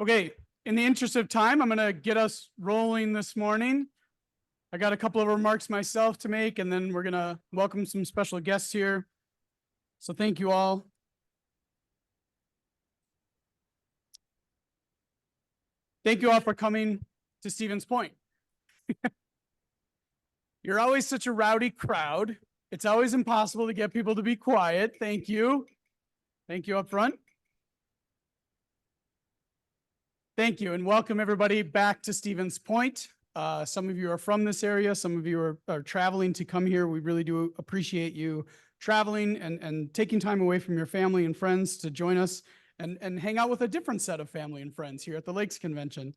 Okay, in the interest of time, I'm going to get us rolling this morning. I got a couple of remarks myself to make, and then we're going to welcome some special guests here. So thank you all. Thank you all for coming to Stevens Point. You're always such a rowdy crowd. It's always impossible to get people to be quiet. Thank you. Thank you up front. Thank you, and welcome everybody back to Stevens Point. Some of you are from this area, some of you are traveling to come here. We really do appreciate you traveling and taking time away from your family and friends to join us and hang out with a different set of family and friends here at the Lakes Convention.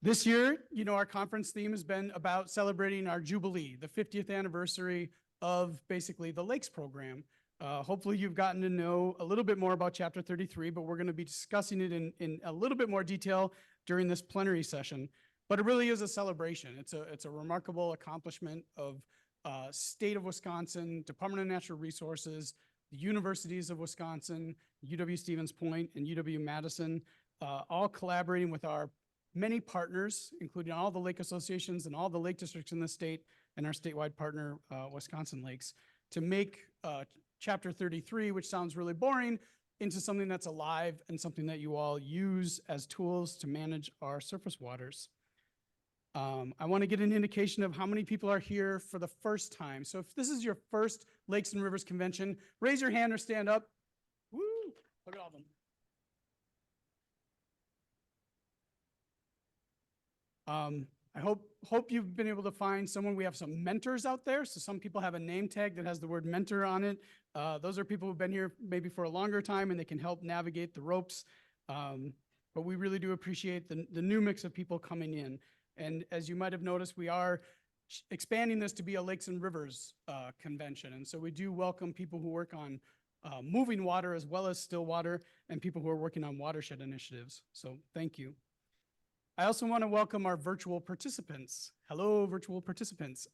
This year, our conference theme has been about celebrating our Jubilee, the 50th anniversary of basically the Lakes program. Hopefully you've gotten to know a little bit more about Chapter 33, but we're going to be discussing it in a little bit more detail during this plenary session. But it really is a celebration. It's a remarkable accomplishment of state of Wisconsin, Department of Natural Resources, the universities of Wisconsin, UW-Stevens Point and UW-Madison, all collaborating with our many partners, including all the lake associations and all the lake districts in the state and our statewide partner, Wisconsin Lakes, to make Chapter 33, which sounds really boring, into something that's alive and something that you all use as tools to manage our surface waters. I want to get an indication of how many people are here for the first time. So if this is your first Lakes and Rivers Convention, raise your hand or stand up. Woo! Look at all of them. I hope you've been able to find someone. We have some mentors out there. So some people have a name tag that has the word mentor on it. Those are people who've been here maybe for a longer time and they can help navigate the ropes. But we really do appreciate the new mix of people coming in. And as you might have noticed, we are expanding this to be a Lakes and Rivers convention. And so we do welcome people who work on moving water as well as still water and people who are working on watershed initiatives. So thank you. I also want to welcome our virtual participants. Hello, virtual participants.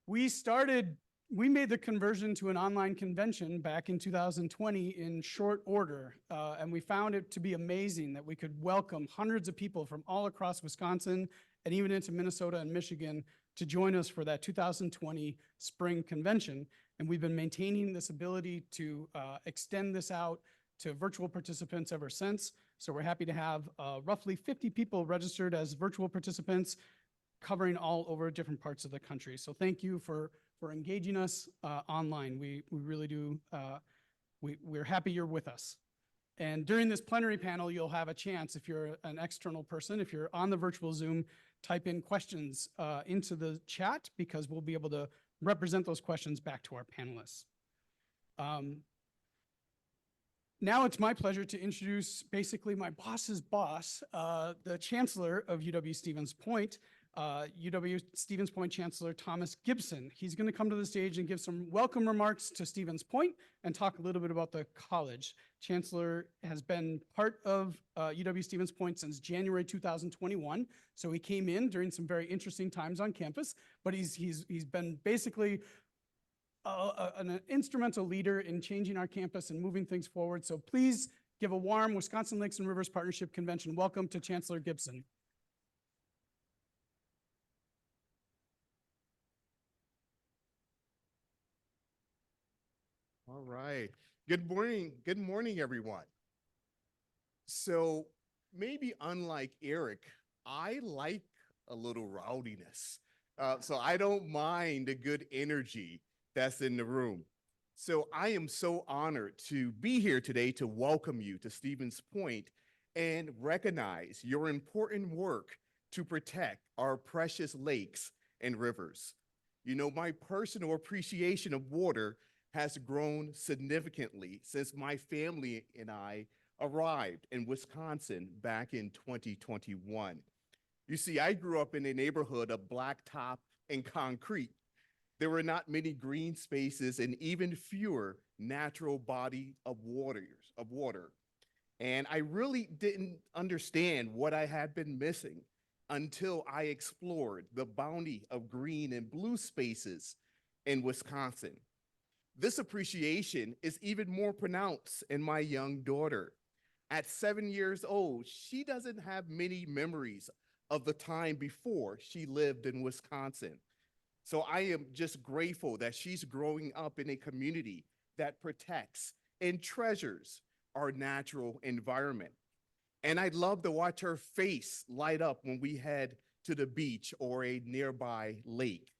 We made the conversion to an online convention back in 2020 in short order, and we found it to be amazing that we could welcome hundreds of people from all across Wisconsin and even into Minnesota and Michigan to join us for that 2020 spring convention. And we've been maintaining this ability to extend this out to virtual participants ever since. So we're happy to have roughly 50 people registered as virtual participants covering all over different parts of the country. So thank you for engaging us online. We really do, we're happy you're with us. And during this plenary panel, you'll have a chance, if you're an external person, if you're on the virtual Zoom, type in questions into the chat because we'll be able to represent those questions back to our panelists. Now it's my pleasure to introduce basically my boss's boss, the Chancellor of UW-Stevens Point, UW-Stevens Point Chancellor Thomas Gibson. He's going to come to the stage and give some welcome remarks to Stevens Point and talk a little bit about the college. Chancellor has been part of UW-Stevens Point since January 2021, so he came in during some very interesting times on campus, but he's been basically an instrumental leader in changing our campus and moving things forward. So please give a warm Wisconsin Lakes and Rivers Partnership Convention welcome to Chancellor Gibson. All right. Good morning, everyone. So maybe unlike Eric, I like a little rowdiness. So I don't mind the good energy that's in the room. So I am so honored to be here today to welcome you to Stevens Point and recognize your important work to protect our precious lakes and rivers. My personal appreciation of water has grown significantly since my family and I arrived in Wisconsin back in 2021. You see, I grew up in a neighborhood of blacktop and concrete. There were not many green spaces and even fewer natural body of water. And I really didn't understand what I had been missing until I explored the bounty of green and blue spaces in Wisconsin. This appreciation is even more pronounced in my young daughter. At 7 years old, she doesn't have many memories of the time before she lived in Wisconsin. So I am just grateful that she's growing up in a community that protects and treasures our natural environment. And I'd love to watch her face light up when we head to the beach or a nearby lake.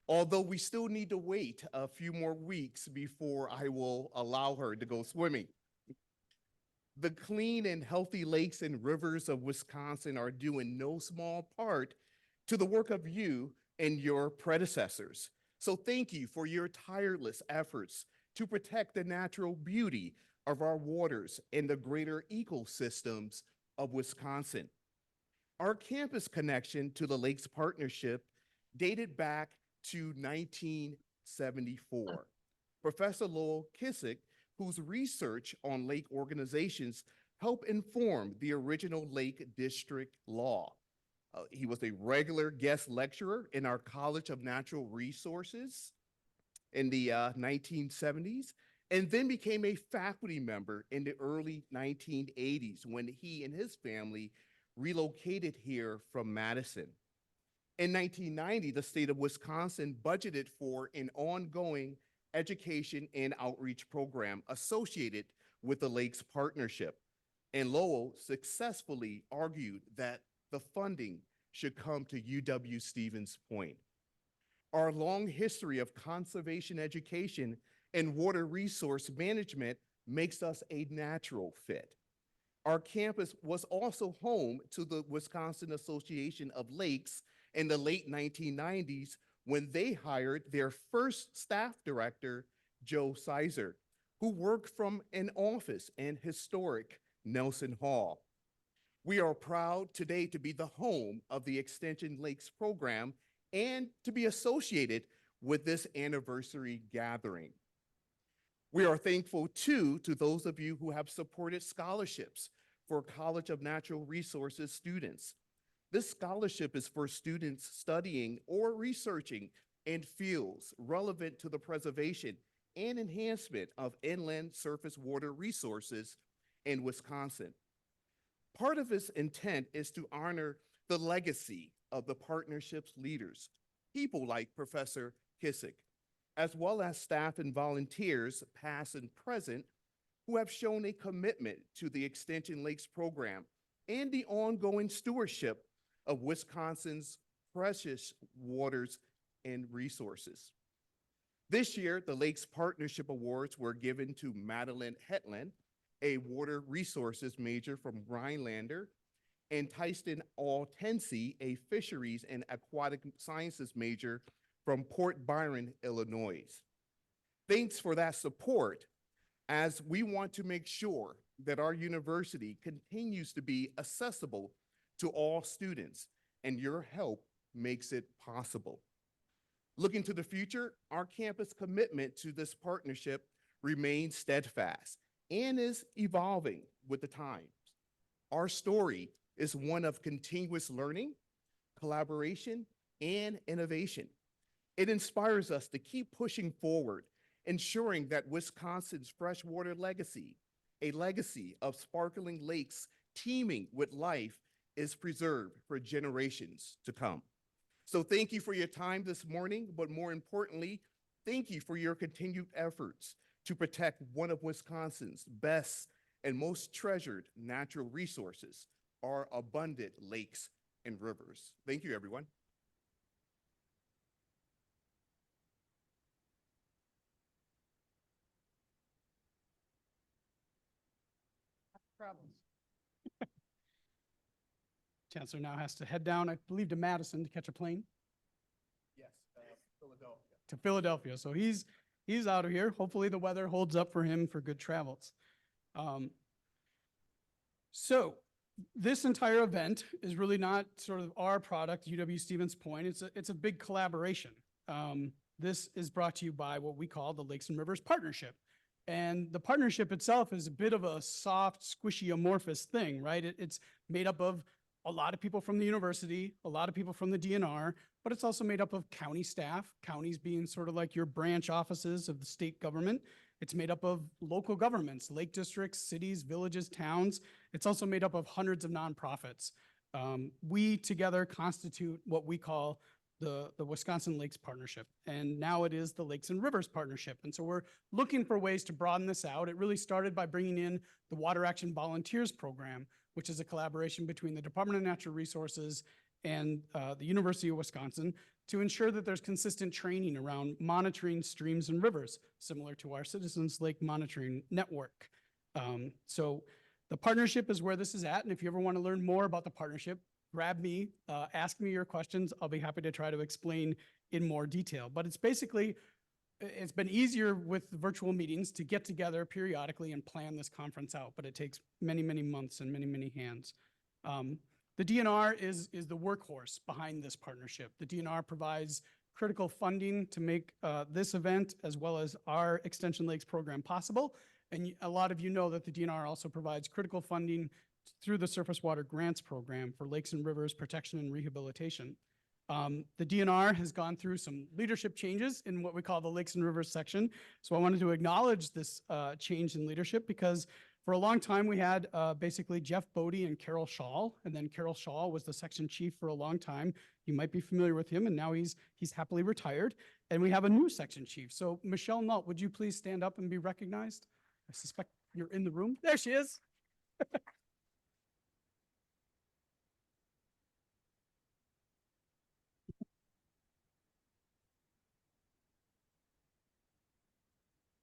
Although we still need to wait a few more weeks before I will allow her to go swimming. The clean and healthy lakes and rivers of Wisconsin are due in no small part to the work of you and your predecessors. So thank you for your tireless efforts to protect the natural beauty of our waters and the greater ecosystems of Wisconsin. Our campus connection to the Lakes Partnership dated back to 1974. Professor Lowell Kissick, whose research on lake organizations helped inform the original Lake District law. He was a regular guest lecturer in our College of Natural Resources in the 1970s, and then became a faculty member in the early 1980s when he and his family relocated here from Madison. In 1990, the state of Wisconsin budgeted for an ongoing education and outreach program associated with the Lakes Partnership. And Lowell successfully argued that the funding should come to UW-Stevens Point. Our long history of conservation education and water resource management makes us a natural fit. Our campus was also home to the Wisconsin Association of Lakes in the late 1990s when they hired their first staff director, Joe Sizer, who worked from an office in historic Nelson Hall. We are proud today to be the home of the Extension Lakes program and to be associated with this anniversary gathering. We are thankful too to those of you who have supported scholarships for College of Natural Resources students. This scholarship is for students studying or researching in fields relevant to the preservation and enhancement of inland surface water resources in Wisconsin. Part of its intent is to honor the legacy of the partnership's leaders, people like Professor Kissick, as well as staff and volunteers, past and present, who have shown a commitment to the Extension Lakes program and the ongoing stewardship of Wisconsin's precious waters and resources. This year, the Lakes Partnership Awards were given to Madeline Hetland, a water resources major from Rhinelander, and Tyson Altensi, a fisheries and aquatic sciences major from Port Byron, Illinois. Thanks for that support, as we want to make sure that our university continues to be accessible to all students, and your help makes it possible. Looking to the future, our campus commitment to this partnership remains steadfast and is evolving with the times. Our story is one of continuous learning, collaboration, and innovation. It inspires us to keep pushing forward, ensuring that Wisconsin's freshwater legacy, a legacy of sparkling lakes teeming with life, is preserved for generations to come. So thank you for your time this morning, but more importantly, thank you for your continued efforts to protect one of Wisconsin's best and most treasured natural resources, our abundant lakes and rivers. Thank you, everyone. Problems. Chancellor now has to head down, I believe, to Madison to catch a plane. Yes, Philadelphia. To Philadelphia. So he's out of here. Hopefully the weather holds up for him for good travels. So this entire event is really not sort of our product, UW-Stevens Point. It's a big collaboration. This is brought to you by what we call the Lakes and Rivers Partnership. And the partnership itself is a bit of a soft, squishy, amorphous thing, right? It's made up of a lot of people from the university, a lot of people from the DNR, but it's also made up of county staff, counties being sort of like your branch offices of the state government, It's made up of local governments, lake districts, cities, villages, towns. It's also made up of hundreds of nonprofits. We together constitute what we call the Wisconsin Lakes Partnership, and now it is the Lakes and Rivers Partnership. And so we're looking for ways to broaden this out. It really started by bringing in the Water Action Volunteers Program, which is a collaboration between the Department of Natural Resources and the University of Wisconsin to ensure that there's consistent training around monitoring streams and rivers, similar to our Citizens Lake Monitoring Network. So the partnership is where this is at, and if you ever want to learn more about the partnership, grab me, ask me your questions. I'll be happy to try to explain in more detail. But it's basically, it's been easier with virtual meetings to get together periodically and plan this conference out, but it takes many, many months and many, many hands. The DNR is the workhorse behind this partnership. The DNR provides critical funding to make this event as well as our Extension Lakes program possible. And a lot of you know that the DNR also provides critical funding through the Surface Water Grants Program for lakes and rivers protection and rehabilitation. The DNR has gone through some leadership changes in what we call the Lakes and Rivers section. So I wanted to acknowledge this change in leadership because for a long time we had basically Jeff Bodie and Carol Shaw, and then Carol Shaw was the section chief for a long time. You might be familiar with him, and now he's happily retired. And we have a new section chief. So Michelle Nutt, would you please stand up and be recognized? I suspect you're in the room. There she is.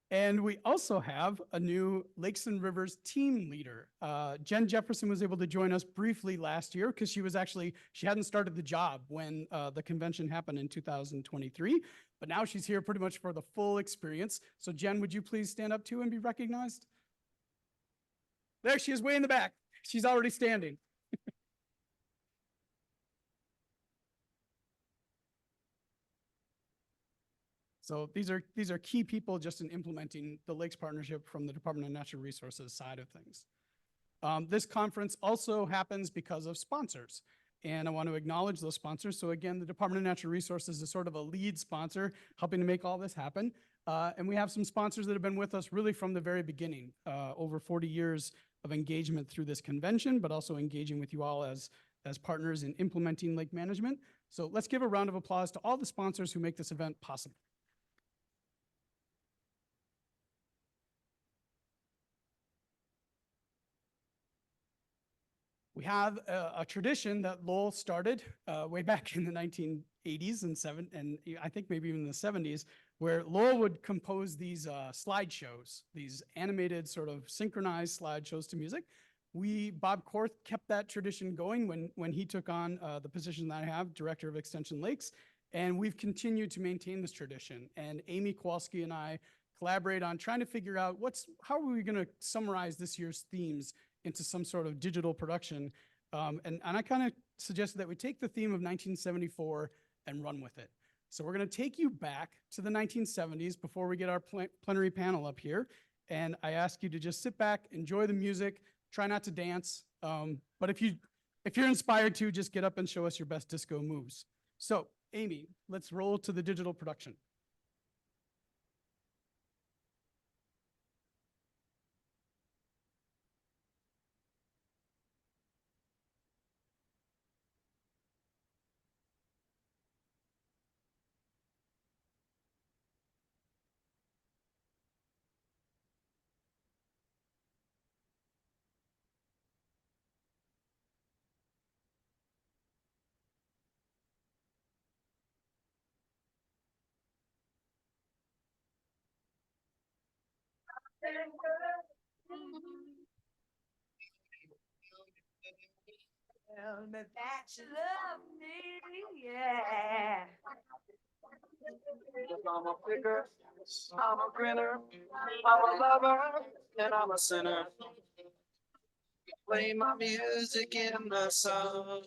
And we also have a new Lakes and Rivers team leader. Jen Jefferson was able to join us briefly last year because she hadn't started the job when the convention happened in 2023, but now she's here pretty much for the full experience. So Jen, would you please stand up too and be recognized? There she is, way in the back. She's already standing. So these are key people just in implementing the Lakes Partnership from the Department of Natural Resources side of things. This conference also happens because of sponsors, and I want to acknowledge those sponsors. So again, the Department of Natural Resources is sort of a lead sponsor helping to make all this happen. And we have some sponsors that have been with us really from the very beginning, over 40 years of engagement through this convention, but also engaging with you all as partners in implementing lake management. So let's give a round of applause to all the sponsors who make this event possible. We have a tradition that Lowell started way back in the 1980s and I think maybe even the 70s, where Lowell would compose these slideshows, these animated sort of synchronized slideshows to music. Bob Korth kept that tradition going when he took on the position that I have, Director of Extension Lakes, and we've continued to maintain this tradition. And Amy Kowalski and I collaborate on trying to figure out how are we going to summarize this year's themes into some sort of digital production. And I kind of suggested that we take the theme of 1974 and run with it. So we're going to take you back to the 1970s before we get our plenary panel up here. And I ask you to just sit back, enjoy the music, try not to dance. But if you're inspired to, just get up and show us your best disco moves. So Amy, let's roll to the digital production. Tell me that you love me, yeah. I'm a picker, I'm a grinner, I'm a lover, and I'm a sinner. Play my music in the sun.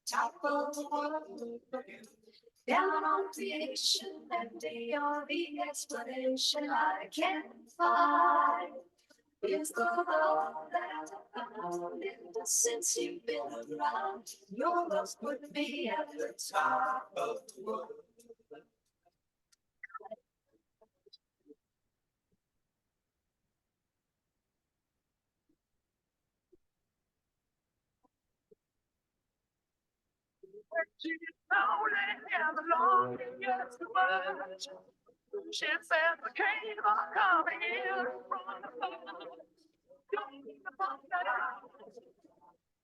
Top of the world, down on creation, and the explanation I can't find. Is the love that I found since you've been around. Your love's put me at the top of the world. She lonely and alone, yes, too much. She said the came are coming in from the phone. Don't need to pump that out.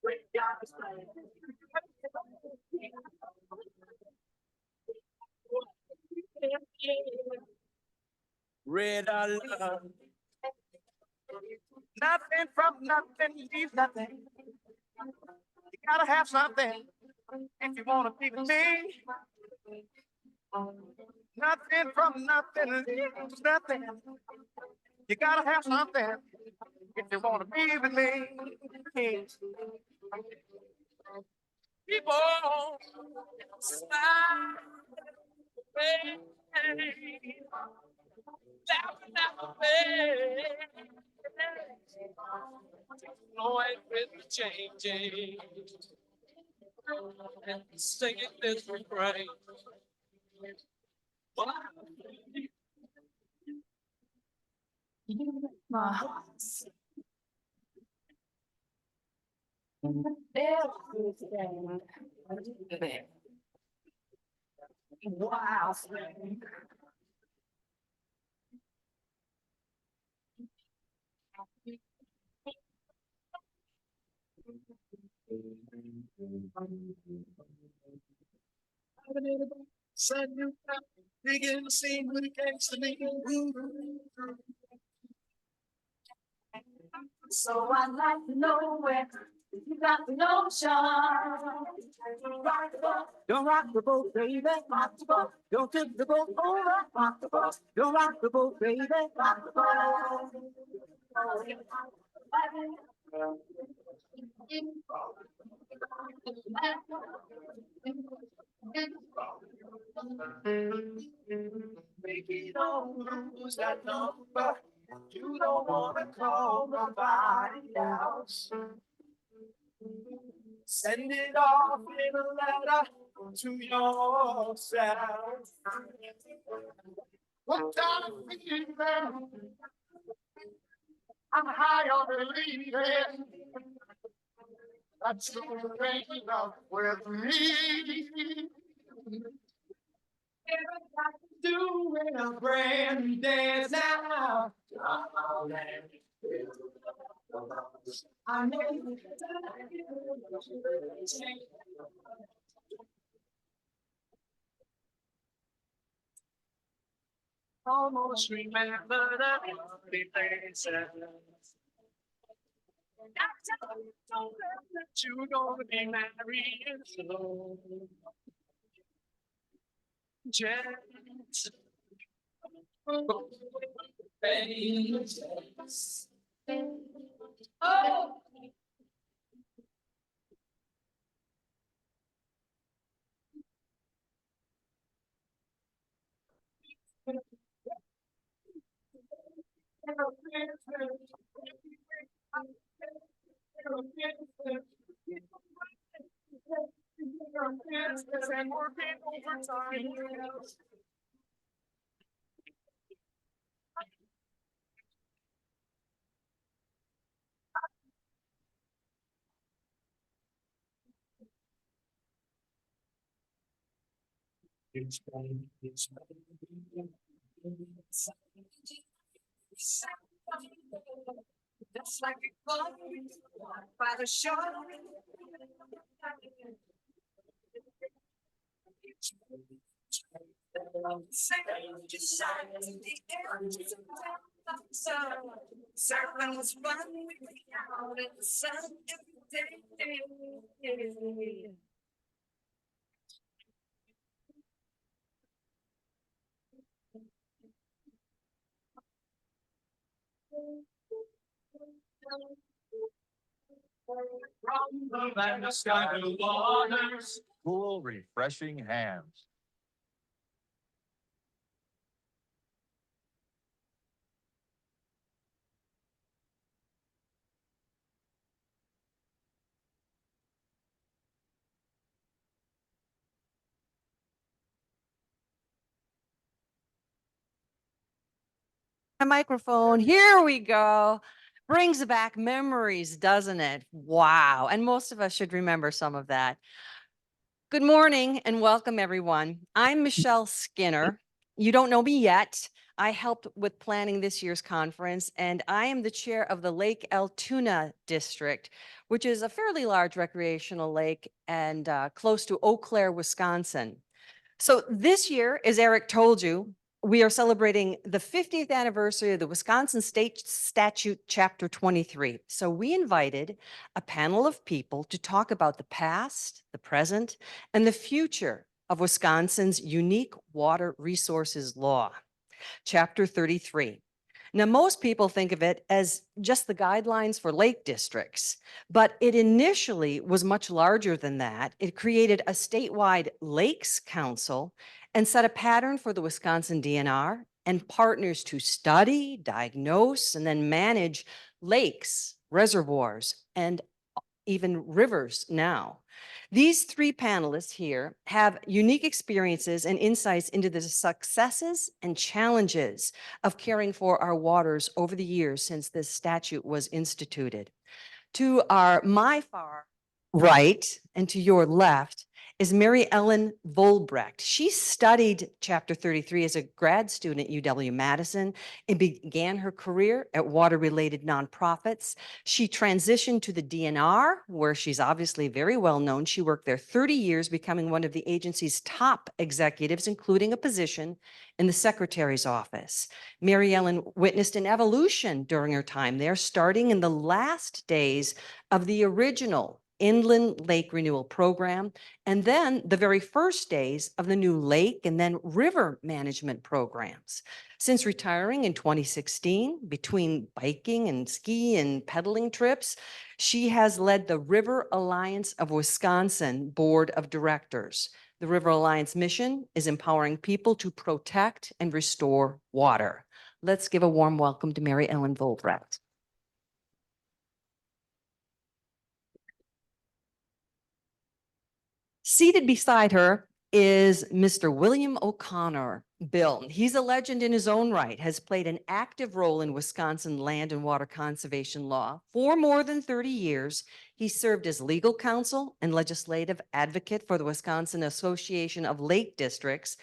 We got to stay. Red I love. Nothing from nothing leaves nothing. You gotta have something if you wanna be with me. Nothing from nothing leaves nothing. You gotta have something if you wanna be with me. People smile, away, laugh away. Noise with the changing and singing this refrain. My heart's everything. Wow. Said you begin to see when it comes to me. So I'd like to know where you got the notion. Don't rock the boat, baby. Rock the boat. Don't tip the boat over. Rock the boat. Don't rock the boat, baby. Rock the boat. Baby, don't lose that number. You don't wanna call nobody else. Send it off in a letter to yourself. What kind of feeling? I'm high on believing that you're breaking up with me. Everybody's doing a brand new dance now. I know you almost remember the happy faces. Don't that you're gonna be married slow. Just oh. And working overtime. Just like a clock by the shore. Circling was fun out in the sun every day. From the land of sky blue waters, Cool, refreshing hands. A microphone. Here we go. Brings back memories, doesn't it? Wow. And most of us should remember some of that. Good morning and welcome, everyone. I'm Michelle Skinner. You don't know me yet. I helped with planning this year's conference, and I am the chair of the Lake Altoona District, which is a fairly large recreational lake and close to Eau Claire, Wisconsin. So this year, as Eric told you, we are celebrating the 50th anniversary of the Wisconsin Statute Chapter 23. So we invited a panel of people to talk about the past, the present, and the future of Wisconsin's unique water resources law, Chapter 33. Now, most people think of it as just the guidelines for lake districts, but it initially was much larger than that. It created a statewide Lakes Council and set a pattern for the Wisconsin DNR and partners to study, diagnose, and then manage lakes, reservoirs, and even rivers now. These three panelists here have unique experiences and insights into the successes and challenges of caring for our waters over the years since this statute was instituted. To my far right and to your left is Mary Ellen Vollbrecht. She studied Chapter 33 as a grad student at UW-Madison and began her career at water-related nonprofits. She transitioned to the DNR, where she's obviously very well known. She worked there 30 years, becoming one of the agency's top executives, including a position in the secretary's office. Mary Ellen witnessed an evolution during her time there, starting in the last days of the original Inland Lake Renewal Program, and then the very first days of the new lake and then river management programs. Since retiring in 2016, between biking and ski and pedaling trips, she has led the River Alliance of Wisconsin Board of Directors. The River Alliance mission is empowering people to protect and restore water. Let's give a warm welcome to Mary Ellen Vollbrecht. Seated beside her is Mr. William O'Connor. Bill, he's a legend in his own right, has played an active role in Wisconsin land and water conservation law for more than 30 years. He served as legal counsel and legislative advocate for the Wisconsin Association of Lake Districts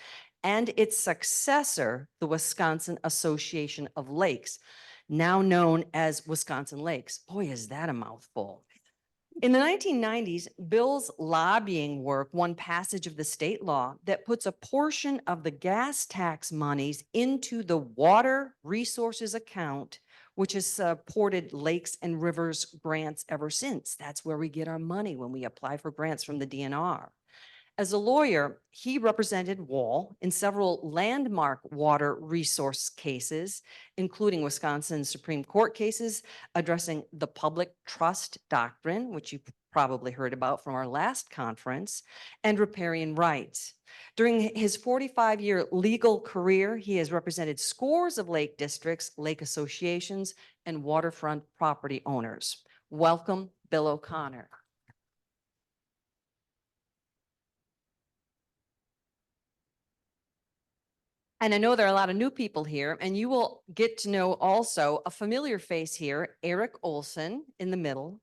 and its successor, the Wisconsin Association of Lakes, now known as Wisconsin Lakes. Boy, is that a mouthful. In the 1990s, Bill's lobbying work won passage of the state law that puts a portion of the gas tax monies into the water resources account, which has supported lakes and rivers grants ever since. That's where we get our money when we apply for grants from the DNR. As a lawyer, he represented Wall in several landmark water resource cases, including Wisconsin Supreme Court cases addressing the public trust doctrine, which you probably heard about from our last conference, and riparian rights. During his 45-year legal career, he has represented scores of lake districts, lake associations, and waterfront property owners. Welcome, Bill O'Connor. And I know there are a lot of new people here, and you will get to know also a familiar face here, Eric Olson in the middle.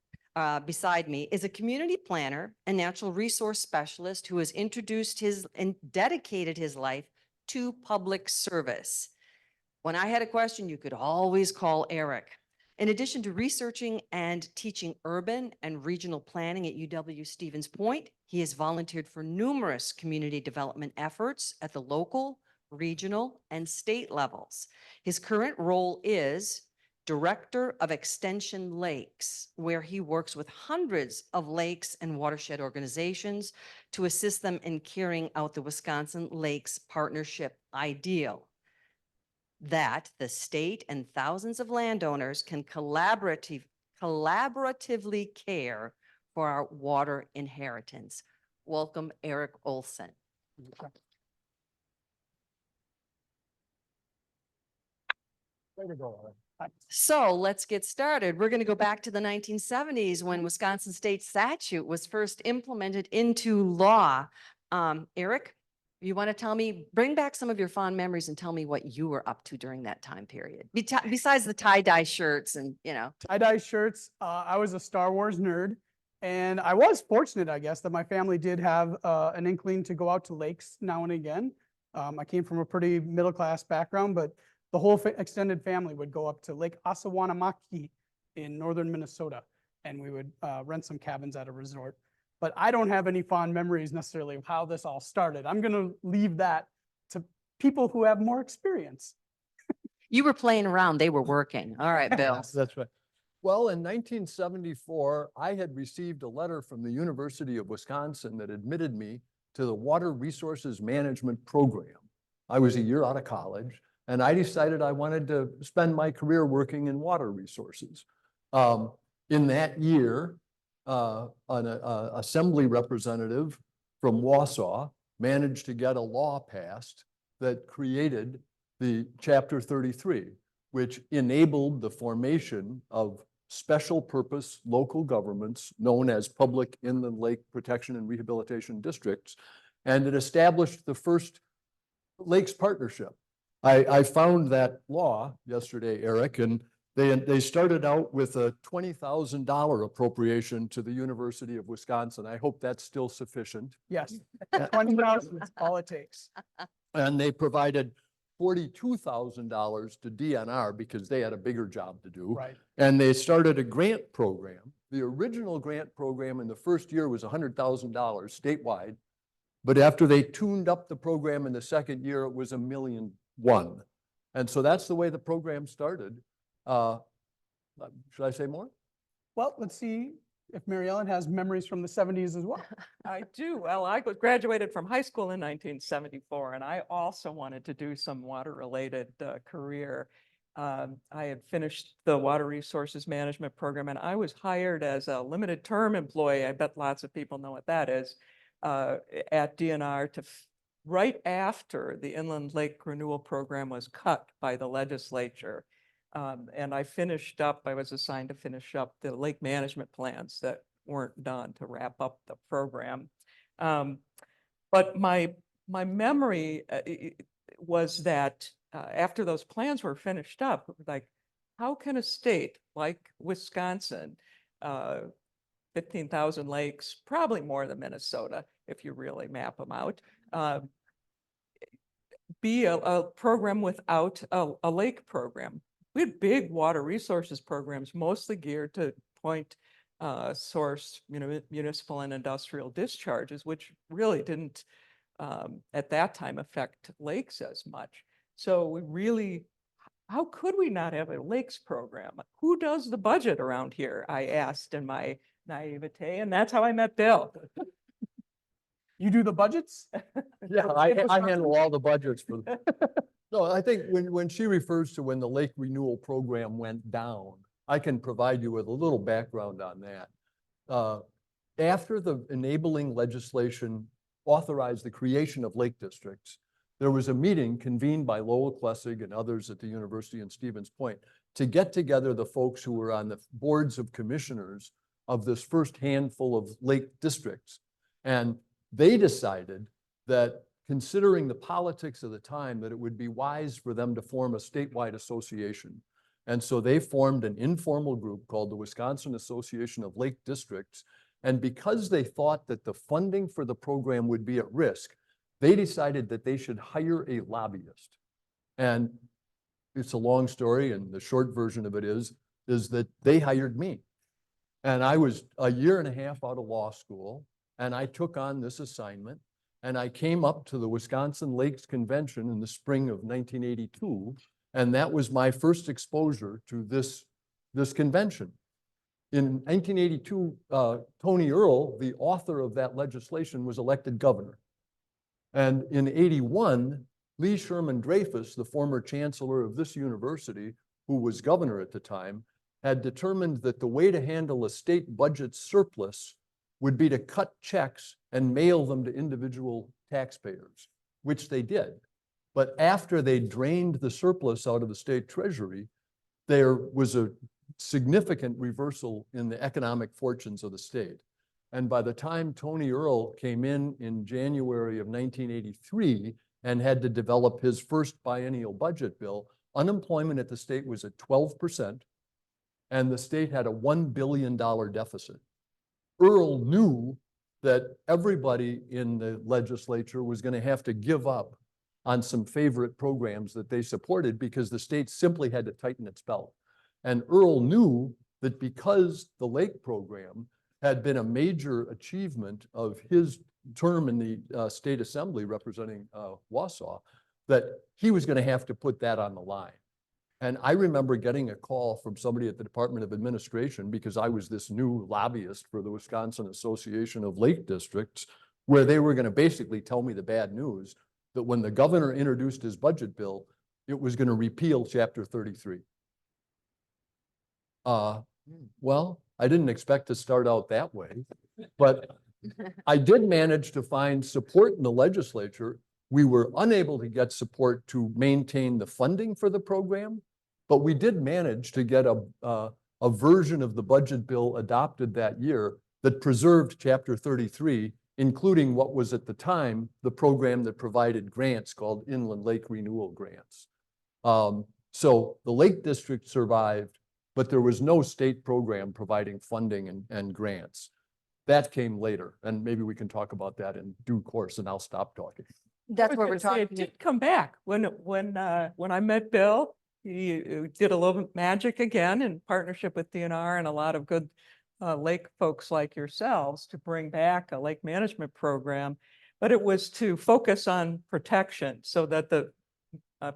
Beside me is a community planner and natural resource specialist who has introduced his and dedicated his life to public service. When I had a question, you could always call Eric. In addition to researching and teaching urban and regional planning at UW-Stevens Point, he has volunteered for numerous community development efforts at the local, regional, and state levels. His current role is Director of Extension Lakes, where he works with hundreds of lakes and watershed organizations to assist them in carrying out the Wisconsin Lakes Partnership ideal, that the state and thousands of landowners can collaboratively care for our water inheritance. Welcome, Eric Olson. So let's get started. We're going to go back to the 1970s when Wisconsin state statute was first implemented into law. Eric, you want to tell me, bring back some of your fond memories and tell me what you were up to during that time period, besides the tie-dye shirts and, Tie-dye shirts. I was a Star Wars nerd, And I was fortunate, I guess, that my family did have an inkling to go out to lakes now and again. I came from a pretty middle-class background, but the whole extended family would go up to Lake Assawanamaki in northern Minnesota, and we would rent some cabins at a resort. But I don't have any fond memories necessarily of how this all started. I'm going to leave that to people who have more experience. You were playing around, they were working. All right, Bill. That's right. Well, in 1974, I had received a letter from the University of Wisconsin that admitted me to the Water Resources Management Program. I was a year out of college, and I decided I wanted to spend my career working in water resources. In that year, an assembly representative from Wausau managed to get a law passed that created the Chapter 33, which enabled the formation of special purpose local governments known as public inland lake protection and rehabilitation districts. And it established the first lakes partnership. I found that law yesterday, Eric, and they started out with a $20,000 appropriation to the University of Wisconsin. I hope that's still sufficient. Yes, 20,000 is all it takes. And they provided $42,000 to DNR because they had a bigger job to do. Right. And they started a grant program. The original grant program in the first year was $100,000 statewide. But after they tuned up the program in the second year, it was $1.1 million. And so that's the way the program started. Should I say more? Well, let's see if Mary Ellen has memories from the 70s as well. I do. Well, I graduated from high school in 1974, and I also wanted to do some water-related career. I had finished the Water Resources Management Program, and I was hired as a limited term employee. I bet lots of people know what that is, at DNR right after the Inland Lake Renewal Program was cut by the legislature. And I was assigned to finish up the lake management plans that weren't done to wrap up the program. But my memory was that after those plans were finished up, like, how can a state like Wisconsin, 15,000 lakes, probably more than Minnesota, if you really map them out, be a program without a lake program? We had big water resources programs, mostly geared to point source, municipal and industrial discharges, which really didn't at that time affect lakes as much. So how could we not have a lakes program? Who does the budget around here? I asked in my naivete, and that's how I met Bill. You do the budgets? Yeah, I handle all the budgets for. No, I think when she refers to when the lake renewal program went down, I can provide you with a little background on that. After the enabling legislation authorized the creation of lake districts, there was a meeting convened by Lowell Klessig and others at the University in Stevens Point to get together the folks who were on the boards of commissioners of this first handful of lake districts. And they decided that, considering the politics of the time, that it would be wise for them to form a statewide association. And so they formed an informal group called the Wisconsin Association of Lake Districts. And because they thought that the funding for the program would be at risk, they decided that they should hire a lobbyist. And it's a long story, and the short version of it is that they hired me. And I was a year and a half out of law school, and I took on this assignment. And I came up to the Wisconsin Lakes Convention in the spring of 1982, and that was my first exposure to this convention. In 1982, Tony Earl, the author of that legislation, was elected governor. And in 81, Lee Sherman Dreyfus, the former chancellor of this university, who was governor at the time, had determined that the way to handle a state budget surplus would be to cut checks and mail them to individual taxpayers, which they did. But after they drained the surplus out of the state treasury, there was a significant reversal in the economic fortunes of the state. And by the time Tony Earl came in January of 1983 and had to develop his first biennial budget bill, unemployment at the state was at 12%, and the state had a $1 billion deficit. Earl knew that everybody in the legislature was going to have to give up on some favorite programs that they supported because the state simply had to tighten its belt. And Earl knew that because the Lake program had been a major achievement of his term in the state assembly representing Wausau, that he was going to have to put that on the line. And I remember getting a call from somebody at the Department of Administration because I was this new lobbyist for the Wisconsin Association of Lake Districts, where they were going to basically tell me the bad news that when the governor introduced his budget bill, it was going to repeal Chapter 33. Well, I didn't expect to start out that way, but I did manage to find support in the legislature. We were unable to get support to maintain the funding for the program, but we did manage to get a version of the budget bill adopted that year that preserved Chapter 33, including what was at the time the program that provided grants called Inland Lake Renewal Grants. So the Lake District survived, but there was no state program providing funding and grants. That came later, and maybe we can talk about that in due course, and I'll stop talking. That's was what we're gonna say, talking. It did come back when I met Bill. He did a little magic again in partnership with DNR and a lot of good lake folks like yourselves to bring back a lake management program. But it was to focus on protection so that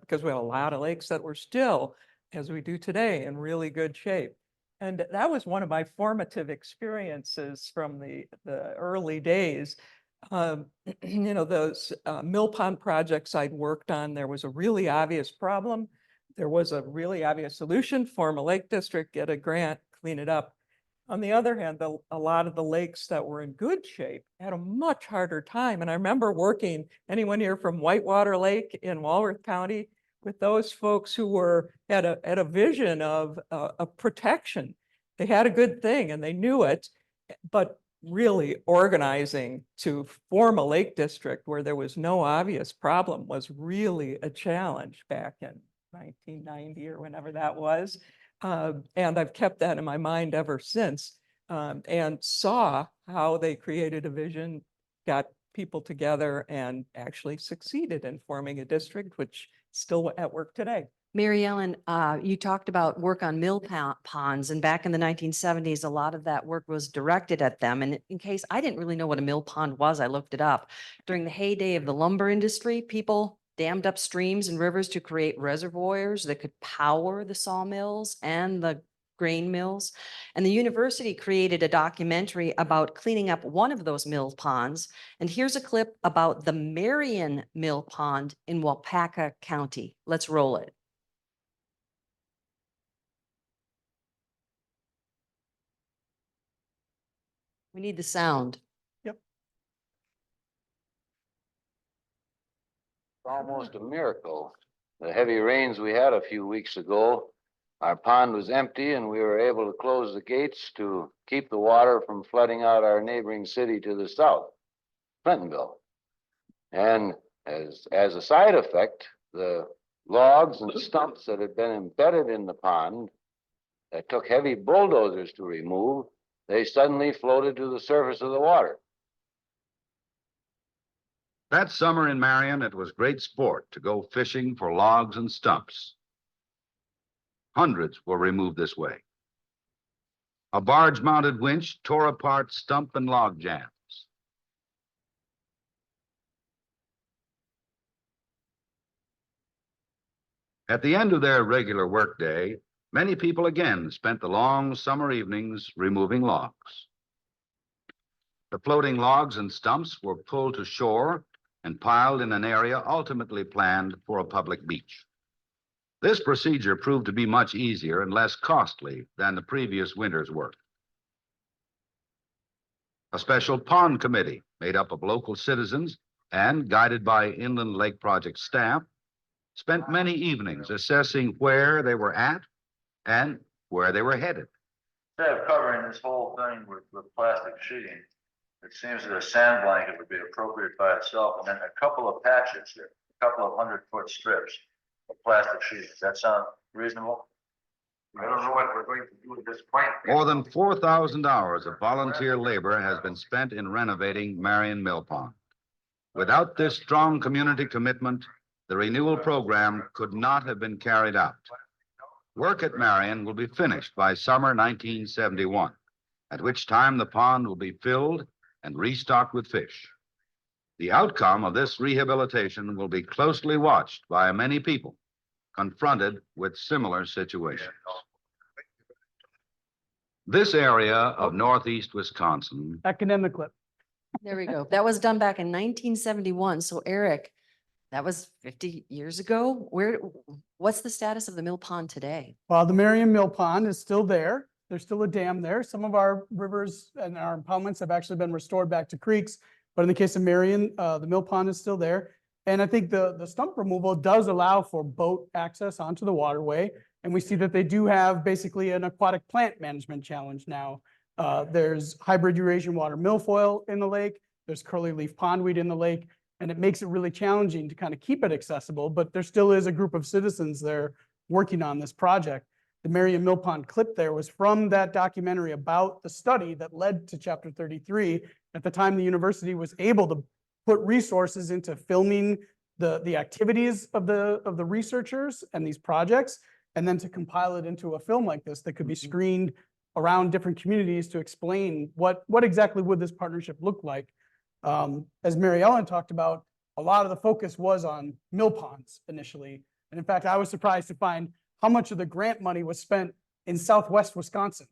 because we have a lot of lakes that were still, as we do today, in really good shape. And that was one of my formative experiences from the early days. You know, those mill pond projects I'd worked on, there was a really obvious problem. There was a really obvious solution: form a lake district, get a grant, clean it up. On the other hand, a lot of the lakes that were in good shape had a much harder time. And I remember working, anyone here from Whitewater Lake in Walworth County, with those folks who were at a vision of protection. They had a good thing and they knew it, but really organizing to form a lake district where there was no obvious problem was really a challenge back in 1990 or whenever that was. And I've kept that in my mind ever since, and saw how they created a vision, got people together, and actually succeeded in forming a district, which is still at work today. Mary Ellen, you talked about work on mill ponds, and back in the 1970s, a lot of that work was directed at them. And in case I didn't really know what a mill pond was, I looked it up. During the heyday of the lumber industry, people dammed up streams and rivers to create reservoirs that could power the sawmills and the grain mills. And the university created a documentary about cleaning up one of those mill ponds. And here's a clip about the Marion Mill Pond in Waupaca County. Let's roll it. We need the sound. Almost a miracle. The heavy rains we had a few weeks ago, our pond was empty and we were able to close the gates to keep the water from flooding out our neighboring city to the south, Clintonville. And as a side effect, the logs and stumps that had been embedded in the pond that took heavy bulldozers to remove, they suddenly floated to the surface of the water. That summer in Marion, it was great sport to go fishing for logs and stumps. Hundreds were removed this way. A barge-mounted winch tore apart stump and log jams. At the end of their regular workday, many people again spent the long summer evenings removing logs. The floating logs and stumps were pulled to shore and piled in an area ultimately planned for a public beach. This procedure proved to be much easier and less costly than the previous winter's work. A special pond committee made up of local citizens and guided by Inland Lake Project staff spent many evenings assessing where they were at and where they were headed. Instead of covering this whole thing with plastic sheeting, it seems that a sand blanket would be appropriate by itself, and then a couple of patches there, a couple of 100-foot strips of plastic sheeting. Does that sound reasonable? I don't know what we're going to do at this point. More than 4,000 hours of volunteer labor has been spent in renovating Marion Mill Pond. Without this strong community commitment, the renewal program could not have been carried out. Work at Marion will be finished by summer 1971, at which time the pond will be filled and restocked with fish. The outcome of this rehabilitation will be closely watched by many people confronted with similar situations. This area of northeast Wisconsin That can end the clip. There we go. That was done back in 1971. So Eric, that was 50 years ago. What's the status of the mill pond today? The Marion Mill Pond is still there. There's still a dam there. Some of our rivers and our impoundments have actually been restored back to creeks. But in the case of Marion, the mill pond is still there. And I think the stump removal does allow for boat access onto the waterway. And we see that they do have basically an aquatic plant management challenge now. There's hybrid Eurasian water milfoil in the lake. There's curly leaf pondweed in the lake. And it makes it really challenging to kind of keep it accessible. But there still is a group of citizens there working on this project. The Marion Mill Pond clip there was from that documentary about the study that led to Chapter 33. At the time, the university was able to put resources into filming the activities of the researchers and these projects, and then to compile it into a film like this that could be screened around different communities to explain what exactly would this partnership look like. As Mary Ellen talked about, a lot of the focus was on mill ponds initially. And in fact, I was surprised to find how much of the grant money was spent in Southwest Wisconsin,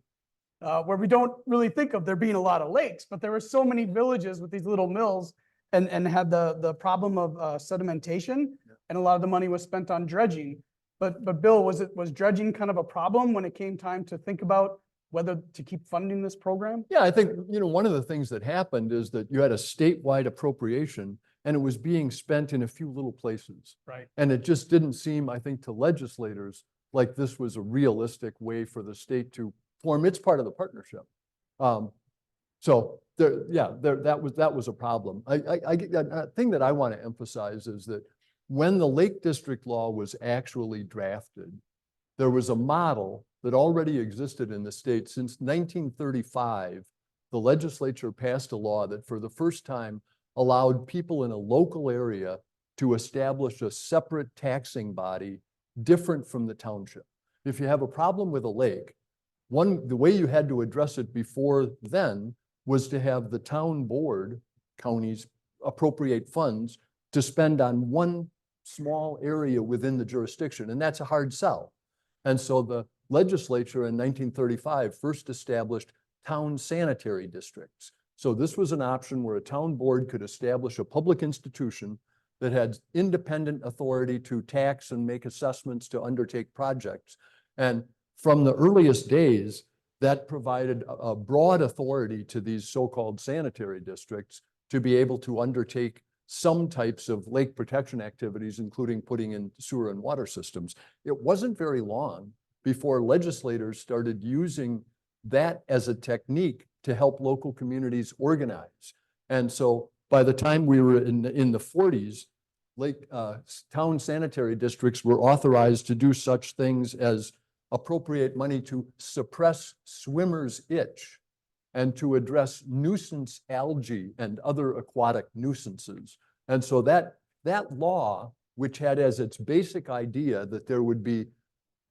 where we don't really think of there being a lot of lakes, but there were so many villages with these little mills and had the problem of sedimentation, and a lot of the money was spent on dredging. But Bill, was dredging kind of a problem when it came time to think about whether to keep funding this program? Yeah, I think, one of the things that happened is that you had a statewide appropriation and it was being spent in a few little places. Right. And it just didn't seem, I think, to legislators like this was a realistic way for the state to form its part of the partnership. So that was a problem. A thing that I want to emphasize is that when the Lake District law was actually drafted, there was a model that already existed in the state. Since 1935, the legislature passed a law that for the first time allowed people in a local area to establish a separate taxing body different from the township. If you have a problem with a lake, the way you had to address it before then was to have the town board, counties, appropriate funds to spend on one small area within the jurisdiction, and that's a hard sell. And so the legislature in 1935 first established town sanitary districts. So this was an option where a town board could establish a public institution that had independent authority to tax and make assessments to undertake projects. And from the earliest days, that provided a broad authority to these so-called sanitary districts to be able to undertake some types of lake protection activities, including putting in sewer and water systems. It wasn't very long before legislators started using that as a technique to help local communities organize. And so by the time we were in the 40s, town sanitary districts were authorized to do such things as appropriate money to suppress swimmers' itch and to address nuisance algae and other aquatic nuisances. And so that law, which had as its basic idea that there would be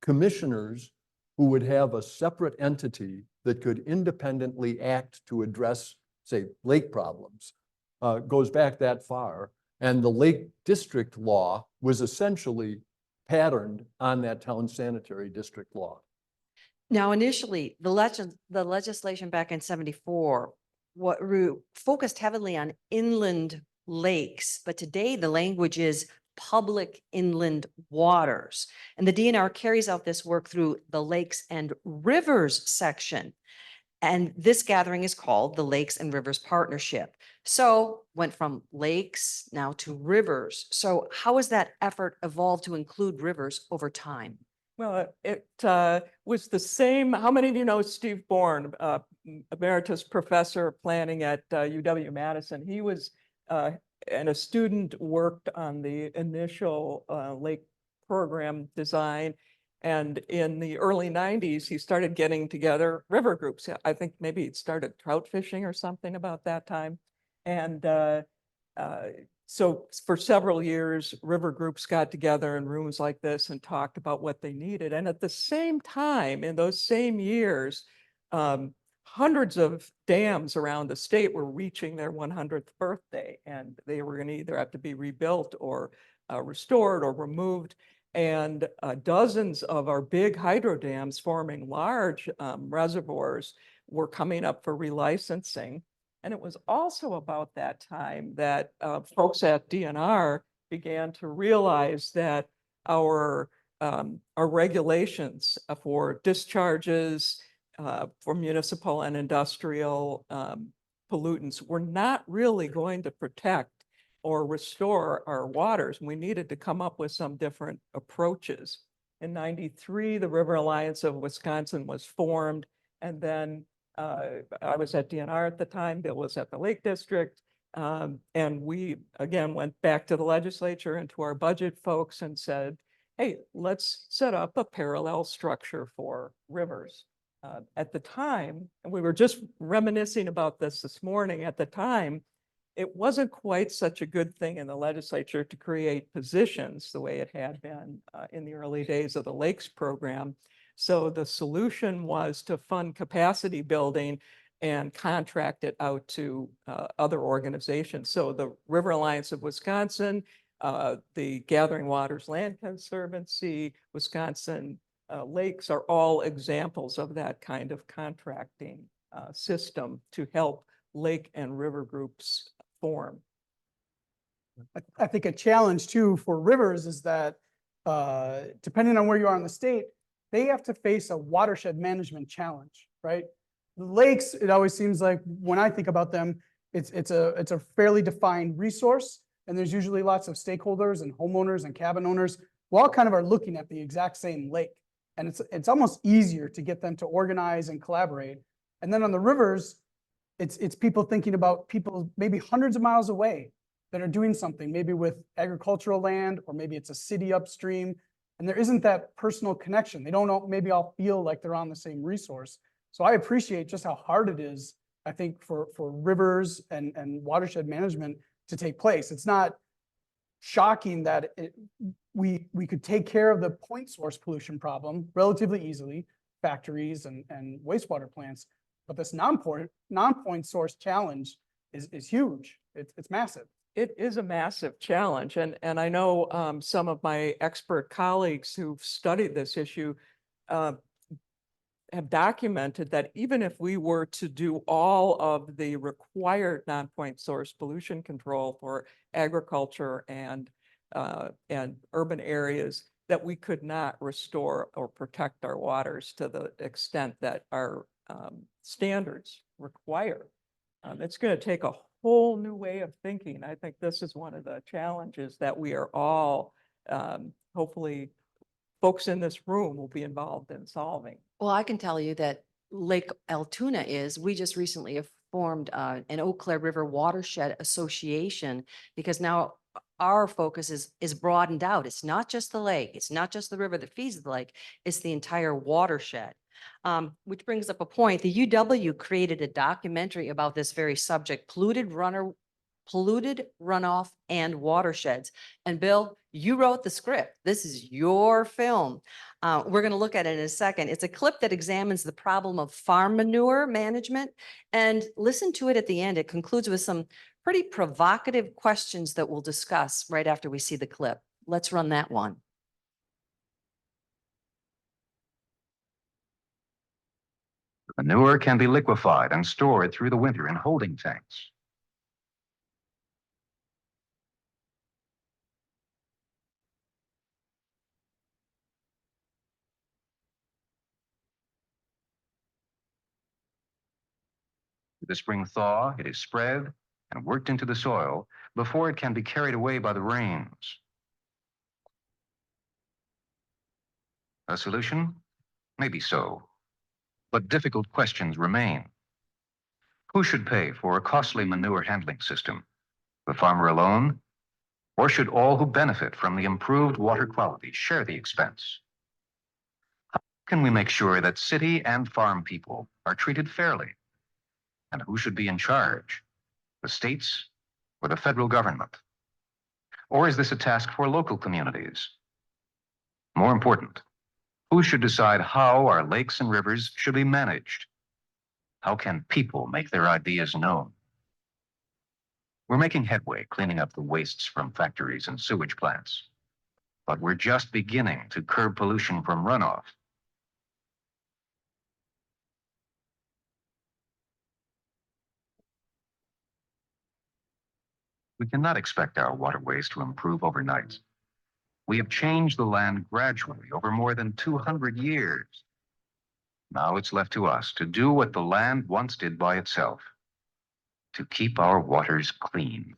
commissioners who would have a separate entity that could independently act to address, say, lake problems, goes back that far. And the Lake District law was essentially patterned on that town sanitary district law. Now, initially, the legislation back in 74 focused heavily on inland lakes, but today the language is public inland waters. And the DNR carries out this work through the Lakes and Rivers section. And this gathering is called the Lakes and Rivers Partnership. So went from lakes now to rivers. So how has that effort evolved to include rivers over time? Well, it was the same. How many of you know Steve Bourne, emeritus professor of planning at UW-Madison? He was, and a student worked on the initial lake program design. And in the early 90s, he started getting together river groups. I think maybe he'd started trout fishing or something about that time. And so for several years, river groups got together in rooms like this and talked about what they needed. And at the same time, in those same years, hundreds of dams around the state were reaching their 100th birthday, and they were going to either have to be rebuilt or restored or removed. And dozens of our big hydro dams forming large reservoirs were coming up for relicensing. And it was also about that time that folks at DNR began to realize that our regulations for discharges, for municipal and industrial pollutants were not really going to protect or restore our waters. We needed to come up with some different approaches. In '93, the River Alliance of Wisconsin was formed, and then I was at DNR at the time, Bill was at the Lake District, and we again went back to the legislature and to our budget folks and said, hey, let's set up a parallel structure for rivers. At the time, and we were just reminiscing about this morning, at the time, it wasn't quite such a good thing in the legislature to create positions the way it had been in the early days of the Lakes program. So the solution was to fund capacity building and contract it out to other organizations. So the River Alliance of Wisconsin, the Gathering Waters Land Conservancy, Wisconsin Lakes are all examples of that kind of contracting system to help lake and river groups form. I think a challenge too for rivers is that depending on where you are in the state, they have to face a watershed management challenge, right? The lakes, it always seems like when I think about them, it's a fairly defined resource, and there's usually lots of stakeholders and homeowners and cabin owners who all kind of are looking at the exact same lake. And it's almost easier to get them to organize and collaborate. And then on the rivers, it's people thinking about people maybe hundreds of miles away that are doing something, maybe with agricultural land, or maybe it's a city upstream, and there isn't that personal connection. They don't maybe all feel like they're on the same resource. So I appreciate just how hard it is, I think, for rivers and watershed management to take place. It's not shocking that we could take care of the point source pollution problem relatively easily, factories and wastewater plants, but this non-point source challenge is huge. It's massive. It is a massive challenge. And I know some of my expert colleagues who've studied this issue have documented that even if we were to do all of the required non-point source pollution control for agriculture and urban areas, that we could not restore or protect our waters to the extent that our standards require. It's going to take a whole new way of thinking. I think this is one of the challenges that we are all, hopefully, folks in this room will be involved in solving. Well, I can tell you that Lake Altoona we just recently have formed an Eau Claire River Watershed Association, because now our focus is broadened out. It's not just the lake. It's not just the river that feeds the lake. It's the entire watershed. Which brings up a point. The UW created a documentary about this very subject, polluted runoff and watersheds. And Bill, you wrote the script. This is your film. We're going to look at it in a second. It's a clip that examines the problem of farm manure management, and listen to it at the end. It concludes with some pretty provocative questions that we'll discuss right after we see the clip. Let's run that one. Manure can be liquefied and stored through the winter in holding tanks. With the spring thaw, it is spread and worked into the soil before it can be carried away by the rains. A solution? Maybe so. But difficult questions remain. Who should pay for a costly manure handling system? The farmer alone? Or should all who benefit from the improved water quality share the expense? can we make sure that city and farm people are treated fairly? And who should be in charge? The states or the federal government? Or is this a task for local communities? More important, who should decide how our lakes and rivers should be managed? How can people make their ideas known? We're making headway cleaning up the wastes from factories and sewage plants, but we're just beginning to curb pollution from runoff. We cannot expect our waterways to improve overnight. We have changed the land gradually over more than 200 years. Now it's left to us to do what the land once did by itself, to keep our waters clean.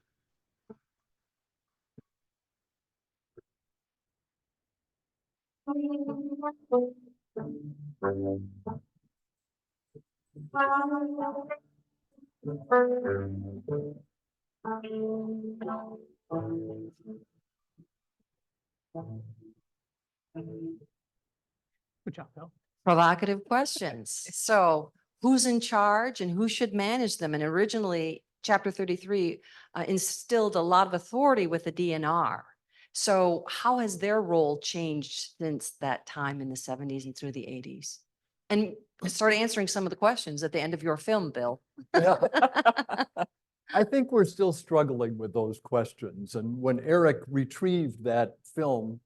Good job, Bill. Provocative questions. So who's in charge and who should manage them? And originally, Chapter 33 instilled a lot of authority with the DNR. So how has their role changed since that time in the 70s and through the 80s? And start answering some of the questions at the end of your film, Bill. Yeah. I think we're still struggling with those questions. And when Eric retrieved that film,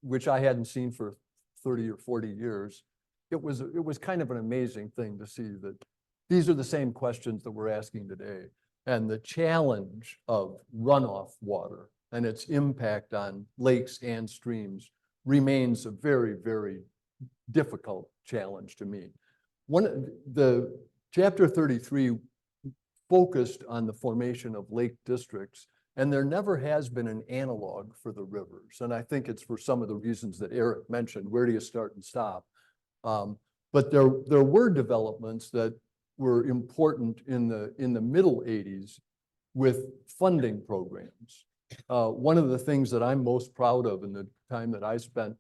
which I hadn't seen for 30 or 40 years, it was kind of an amazing thing to see that these are the same questions that we're asking today. And the challenge of runoff water and its impact on lakes and streams remains a very, very difficult challenge to me. The Chapter 33 focused on the formation of lake districts, and there never has been an analog for the rivers. And I think it's for some of the reasons that Eric mentioned. Where do you start and stop? But there were developments that were important in the middle 80s with funding programs. One of the things that I'm most proud of in the time that I spent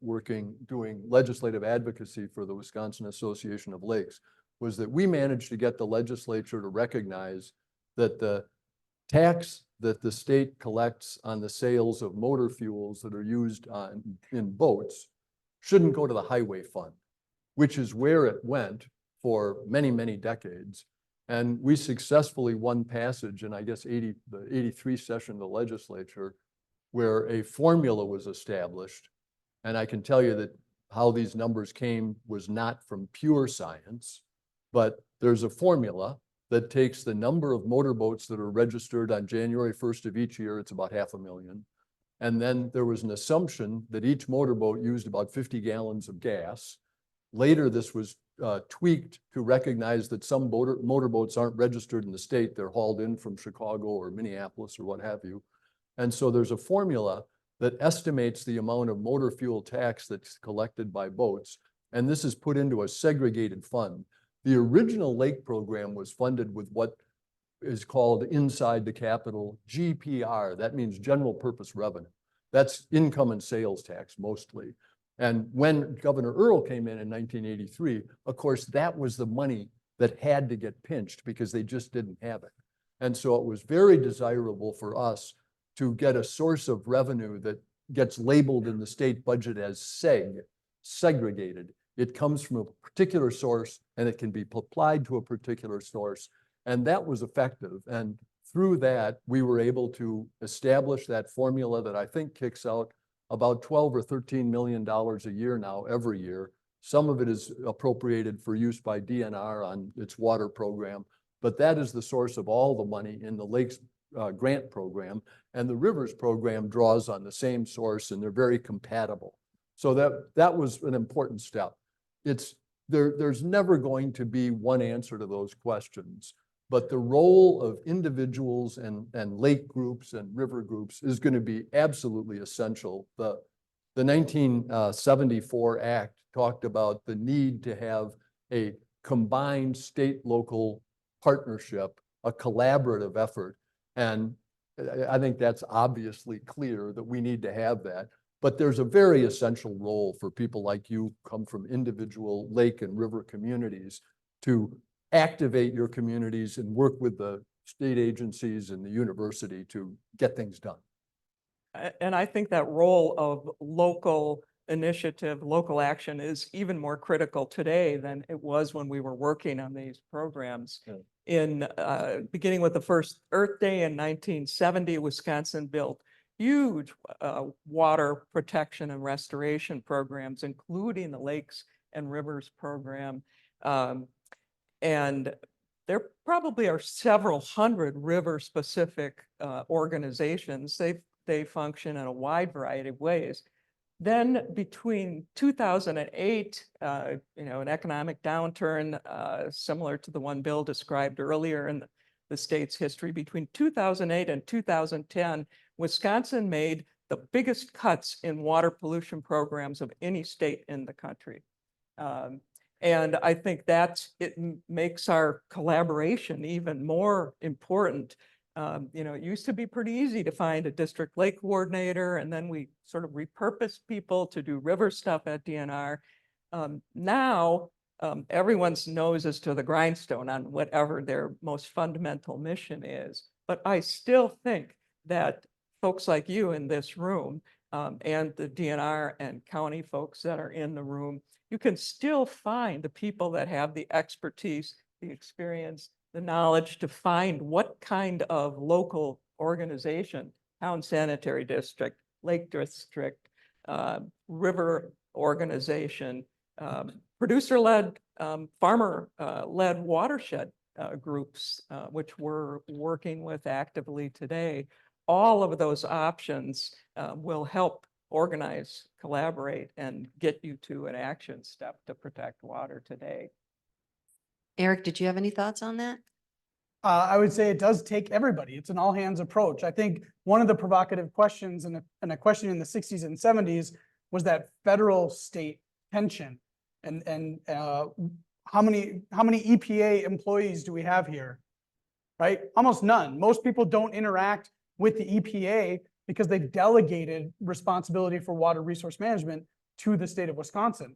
doing legislative advocacy for the Wisconsin Association of Lakes was that we managed to get the legislature to recognize that the tax that the state collects on the sales of motor fuels that are used in boats shouldn't go to the highway fund, which is where it went for many, many decades. And we successfully won passage in, I guess, the 83 session of the legislature, where a formula was established. And I can tell you that how these numbers came was not from pure science, but there's a formula that takes the number of motorboats that are registered on January 1st of each year. It's about 500,000. And then there was an assumption that each motorboat used about 50 gallons of gas. Later, this was tweaked to recognize that some motorboats aren't registered in the state. They're hauled in from Chicago or Minneapolis or what have you. And so there's a formula that estimates the amount of motor fuel tax that's collected by boats. And this is put into a segregated fund. The original lake program was funded with what is called inside the capital GPR. That means general purpose revenue. That's income and sales tax mostly. And when Governor Earl came in 1983, of course, that was the money that had to get pinched because they just didn't have it. And so it was very desirable for us to get a source of revenue that gets labeled in the state budget as segregated. It comes from a particular source and it can be applied to a particular source. And that was effective. And through that, we were able to establish that formula that I think kicks out about $12 or $13 million a year now, every year. Some of it is appropriated for use by DNR on its water program, but that is the source of all the money in the Lakes grant program. And the Rivers program draws on the same source, and they're very compatible. So that was an important step. There's never going to be one answer to those questions, but the role of individuals and lake groups and river groups is going to be absolutely essential. The 1974 Act talked about the need to have a combined state-local partnership, a collaborative effort. And I think that's obviously clear that we need to have that. But there's a very essential role for people like you come from individual lake and river communities to activate your communities and work with the state agencies and the university to get things done. And I think that role of local initiative, local action is even more critical today than it was when we were working on these programs. Yeah. In beginning with the first Earth Day in 1970, Wisconsin built huge water protection and restoration programs, including the Lakes and Rivers program. And there probably are several hundred river-specific organizations. They function in a wide variety of ways. Then between 2008, an economic downturn similar to the one Bill described earlier in the state's history, between 2008 and 2010, Wisconsin made the biggest cuts in water pollution programs of any state in the country. And I think it makes our collaboration even more important. It used to be pretty easy to find a district lake coordinator, and then we sort of repurposed people to do river stuff at DNR. Now, everyone's nose is to the grindstone on whatever their most fundamental mission is. But I still think that folks like you in this room and the DNR and county folks that are in the room, you can still find the people that have the expertise, the experience, the knowledge to find what kind of local organization, town sanitary district, lake district, river organization, producer-led, farmer-led watershed groups, which we're working with actively today. All of those options will help organize, collaborate, and get you to an action step to protect water today. Eric, did you have any thoughts on that? I would say it does take everybody. It's an all hands approach. I think one of the provocative questions and a question in the 60s and 70s was that federal state tension and how many EPA employees do we have here, right? Almost none. Most people don't interact with the EPA because they've delegated responsibility for water resource management to the state of Wisconsin.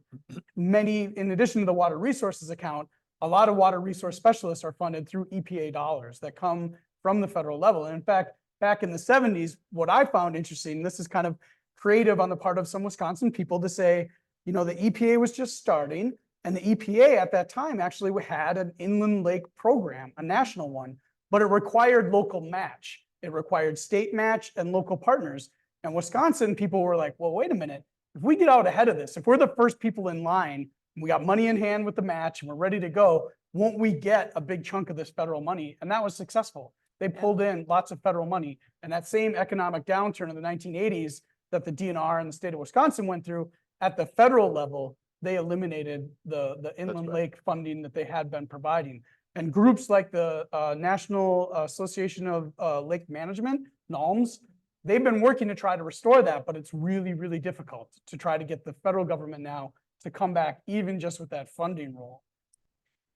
Many, in addition to the water resources account, a lot of water resource specialists are funded through EPA dollars that come from the federal level. And in fact, back in the 70s, what I found interesting, this is kind of creative on the part of some Wisconsin people to say, the EPA was just starting, and the EPA at that time actually had an inland lake program, a national one, but it required local match. It required state match and local partners. And Wisconsin people were like, well, wait a minute. If we get out ahead of this, if we're the first people in line, and we got money in hand with the match and we're ready to go, won't we get a big chunk of this federal money? And that was successful. They pulled in lots of federal money. And that same economic downturn in the 1980s that the DNR and the state of Wisconsin went through, at the federal level, they eliminated the inland lake funding that they had been providing. And groups like the National Association of Lake Management, NALMS, they've been working to try to restore that, but it's really, really difficult to try to get the federal government now to come back even just with that funding role.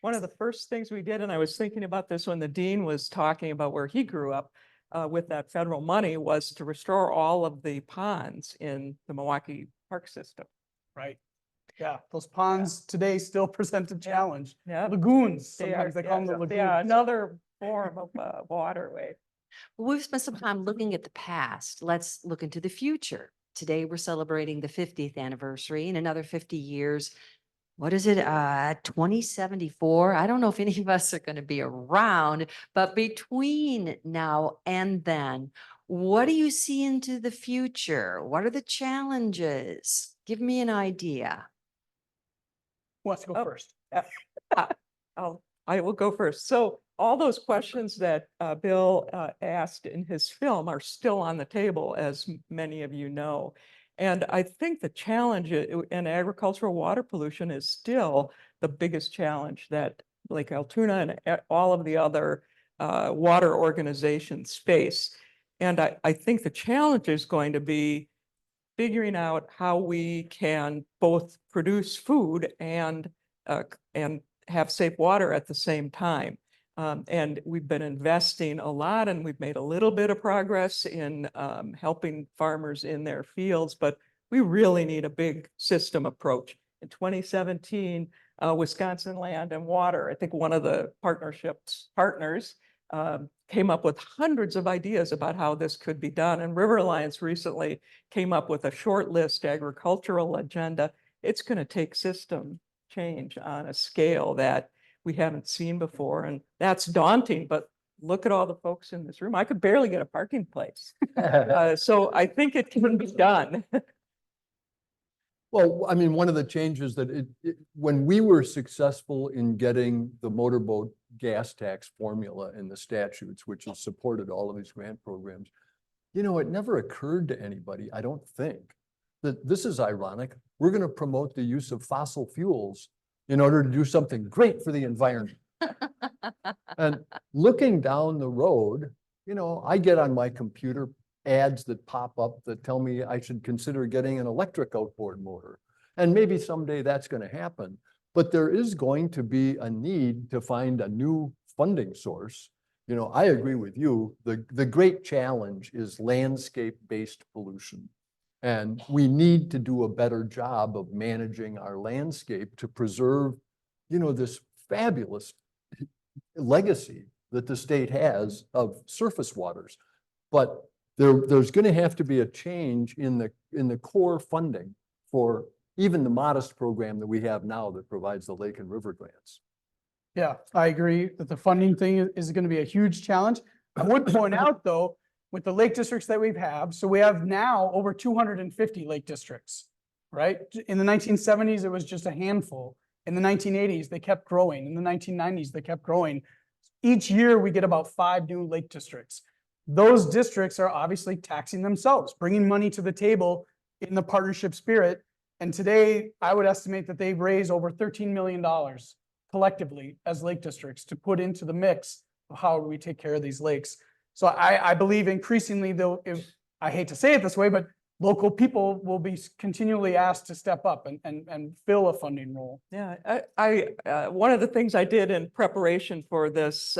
One of the first things we did, and I was thinking about this when the dean was talking about where he grew up with that federal money, was to restore all of the ponds in the Milwaukee Park system. Right. Yeah, those ponds today still present a challenge. Yeah. Lagoons, sometimes they call them the lagoons. Yeah, another form of waterway. Well, we've spent some time looking at the past. Let's look into the future. Today, we're celebrating the 50th anniversary. In another 50 years, what is it, 2074? I don't know if any of us are going to be around, but between now and then, what do you see into the future? What are the challenges? Give me an idea. Who wants to go first? I will go first. So all those questions that Bill asked in his film are still on the table, as many of you know. And I think the challenge in agricultural water pollution is still the biggest challenge that Lake Altoona and all of the other water organizations face. And I think the challenge is going to be figuring out how we can both produce food and have safe water at the same time. And we've been investing a lot, and we've made a little bit of progress in helping farmers in their fields, but We really need a big system approach. In 2017, Wisconsin Land and Water, I think one of the partners came up with hundreds of ideas about how this could be done. And River Alliance recently came up with a short list agricultural agenda. It's going to take system change on a scale that we haven't seen before. And that's daunting, but look at all the folks in this room. I could barely get a parking place. So I think it can be done. Well, I mean, one of the changes that when we were successful in getting the motorboat gas tax formula in the statutes, which has supported all of these grant programs, you know, it never occurred to anybody, I don't think, that this is ironic. We're going to promote the use of fossil fuels in order to do something great for the environment. And looking down the road, you know, I get on my computer ads that pop up that tell me I should consider getting an electric outboard motor. And maybe someday that's going to happen. But there is going to be a need to find a new funding source. You know, I agree with you. The great challenge is landscape-based pollution. And we need to do a better job of managing our landscape to preserve, you know, this fabulous legacy that the state has of surface waters. But there's going to have to be a change in the core funding for even the modest program that we have now that provides the lake and river grants. Yeah, I agree that the funding thing is going to be a huge challenge. I would point out though, with the lake districts that we have, so we have now over 250 lake districts, right? In the 1970s, it was just a handful. In the 1980s, they kept growing. In the 1990s, they kept growing. Each year, we get about 5 new lake districts. Those districts are obviously taxing themselves, bringing money to the table in the partnership spirit. And today, I would estimate that they've raised over $13 million collectively as lake districts to put into the mix of how we take care of these lakes. So I believe increasingly, though, I hate to say it this way, but local people will be continually asked to step up and fill a funding role. Yeah, one of the things I did in preparation for this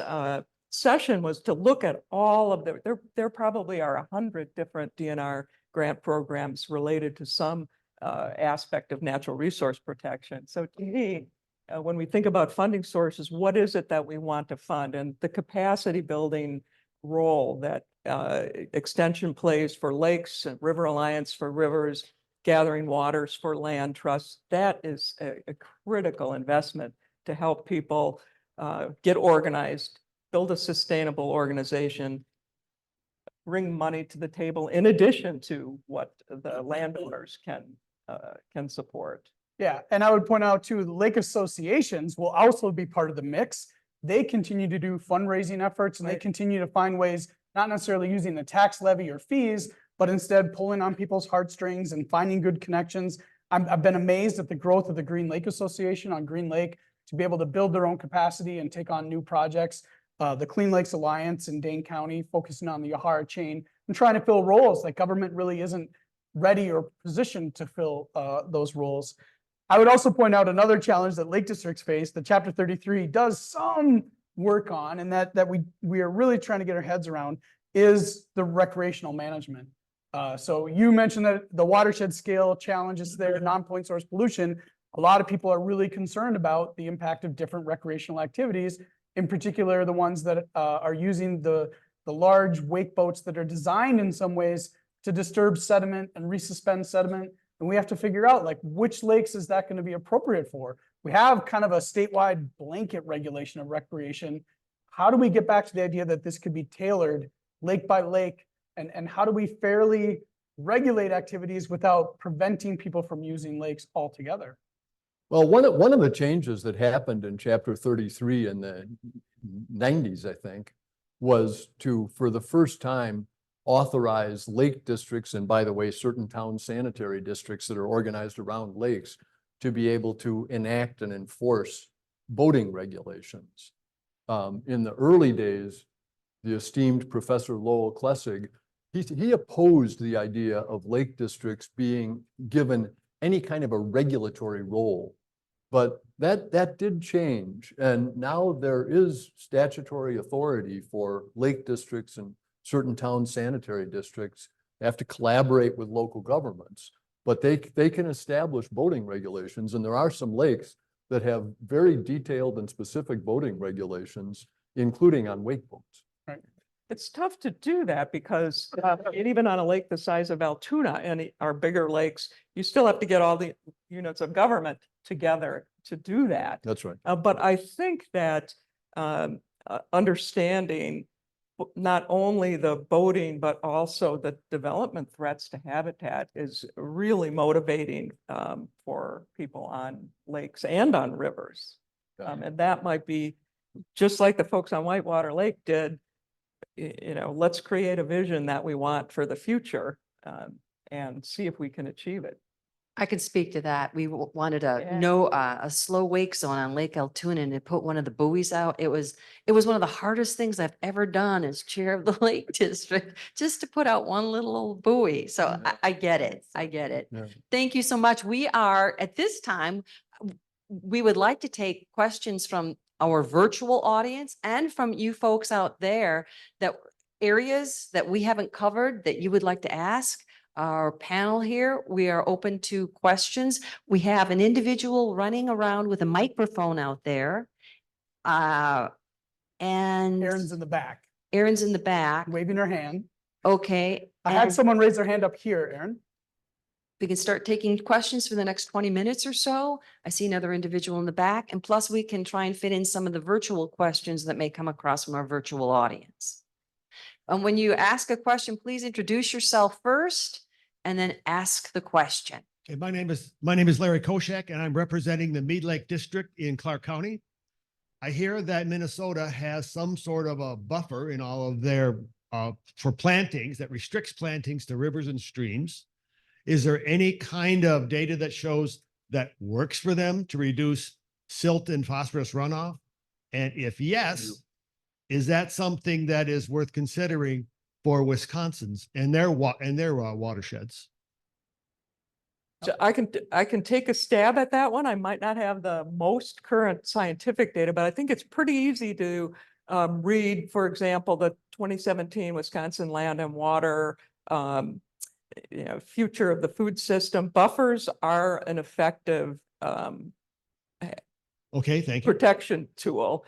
session was to look at all of there probably are 100 different DNR grant programs related to some aspect of natural resource protection. So to me, when we think about funding sources, what is it that we want to fund? And the capacity building role that extension plays for lakes and River Alliance for rivers, gathering waters for land trusts, that is a critical investment to help people get organized, build a sustainable organization, bring money to the table in addition to what the landowners can support. Yeah, and I would point out too, the lake associations will also be part of the mix. They continue to do fundraising efforts and they continue to find ways, not necessarily using the tax levy or fees, but instead pulling on people's heartstrings and finding good connections. I've been amazed at the growth of the Green Lake Association on Green Lake to be able to build their own capacity and take on new projects. The Clean Lakes Alliance in Dane County, focusing on the Yahara chain and trying to fill roles that government really isn't ready or positioned to fill those roles. I would also point out another challenge that lake districts face that Chapter 33 does some work on, and that we are really trying to get our heads around, is the recreational management. So you mentioned that the watershed scale challenges there, non-point source pollution. A lot of people are really concerned about the impact of different recreational activities, in particular the ones that are using the large wake boats that are designed in some ways to disturb sediment and resuspend sediment. And we have to figure out, like, which lakes is that going to be appropriate for? We have kind of a statewide blanket regulation of recreation. How do we get back to the idea that this could be tailored lake by lake? And how do we fairly regulate activities without preventing people from using lakes altogether? Well, one of the changes that happened in Chapter 33 in the 90s, I think, was to, for the first time, authorize lake districts, and by the way, certain town sanitary districts that are organized around lakes, to be able to enact and enforce boating regulations. In the early days, the esteemed Professor Lowell Klessig, he opposed the idea of lake districts being given any kind of a regulatory role. But that did change. And now there is statutory authority for lake districts and certain town sanitary districts. They have to collaborate with local governments but they can establish boating regulations, and there are some lakes that have very detailed and specific boating regulations, including on wake boats. It's tough to do that because and even on a lake the size of Altoona and our bigger lakes, you still have to get all the units of government together to do that. That's right. But I think that understanding not only the boating, but also the development threats to habitat is really motivating for people on lakes and on rivers. And that might be just like the folks on Whitewater Lake did. You know, let's create a vision that we want for the future and see if we can achieve it. I can speak to that. We wanted Yeah. a slow wake zone on Lake Altoona and to put one of the buoys out. It was one of the hardest things I've ever done as chair of the Lake District, just to put out one little old buoy. So I get it. I get it. Yeah. Thank you so much. We are at this time, we would like to take questions from our virtual audience and from you folks out there, that areas that we haven't covered that you would like to ask. Our panel here, we are open to questions. We have an individual running around with a microphone out there. And Erin's in the back, Erin's in the back. waving her hand. Okay. I had and someone raise their hand up here, Erin. We can start taking questions for the next 20 minutes or so. I see another individual in the back, and plus we can try and fit in some of the virtual questions that may come across from our virtual audience. And when you ask a question, please introduce yourself first and then ask the question. Okay, my name is Larry Koshak, and I'm representing the Mead Lake District in Clark County. I hear that Minnesota has some sort of a buffer in all of their for plantings that restricts plantings to rivers and streams. Is there any kind of data that shows that works for them to reduce silt and phosphorus runoff? And if yes, is that something that is worth considering for Wisconsin's and their watersheds? So I can take a stab at that one. I might not have the most current scientific data, but I think it's pretty easy to read, for example, the 2017 Wisconsin Land and Water future of the food system. Buffers are an effective Okay, thank you. protection tool.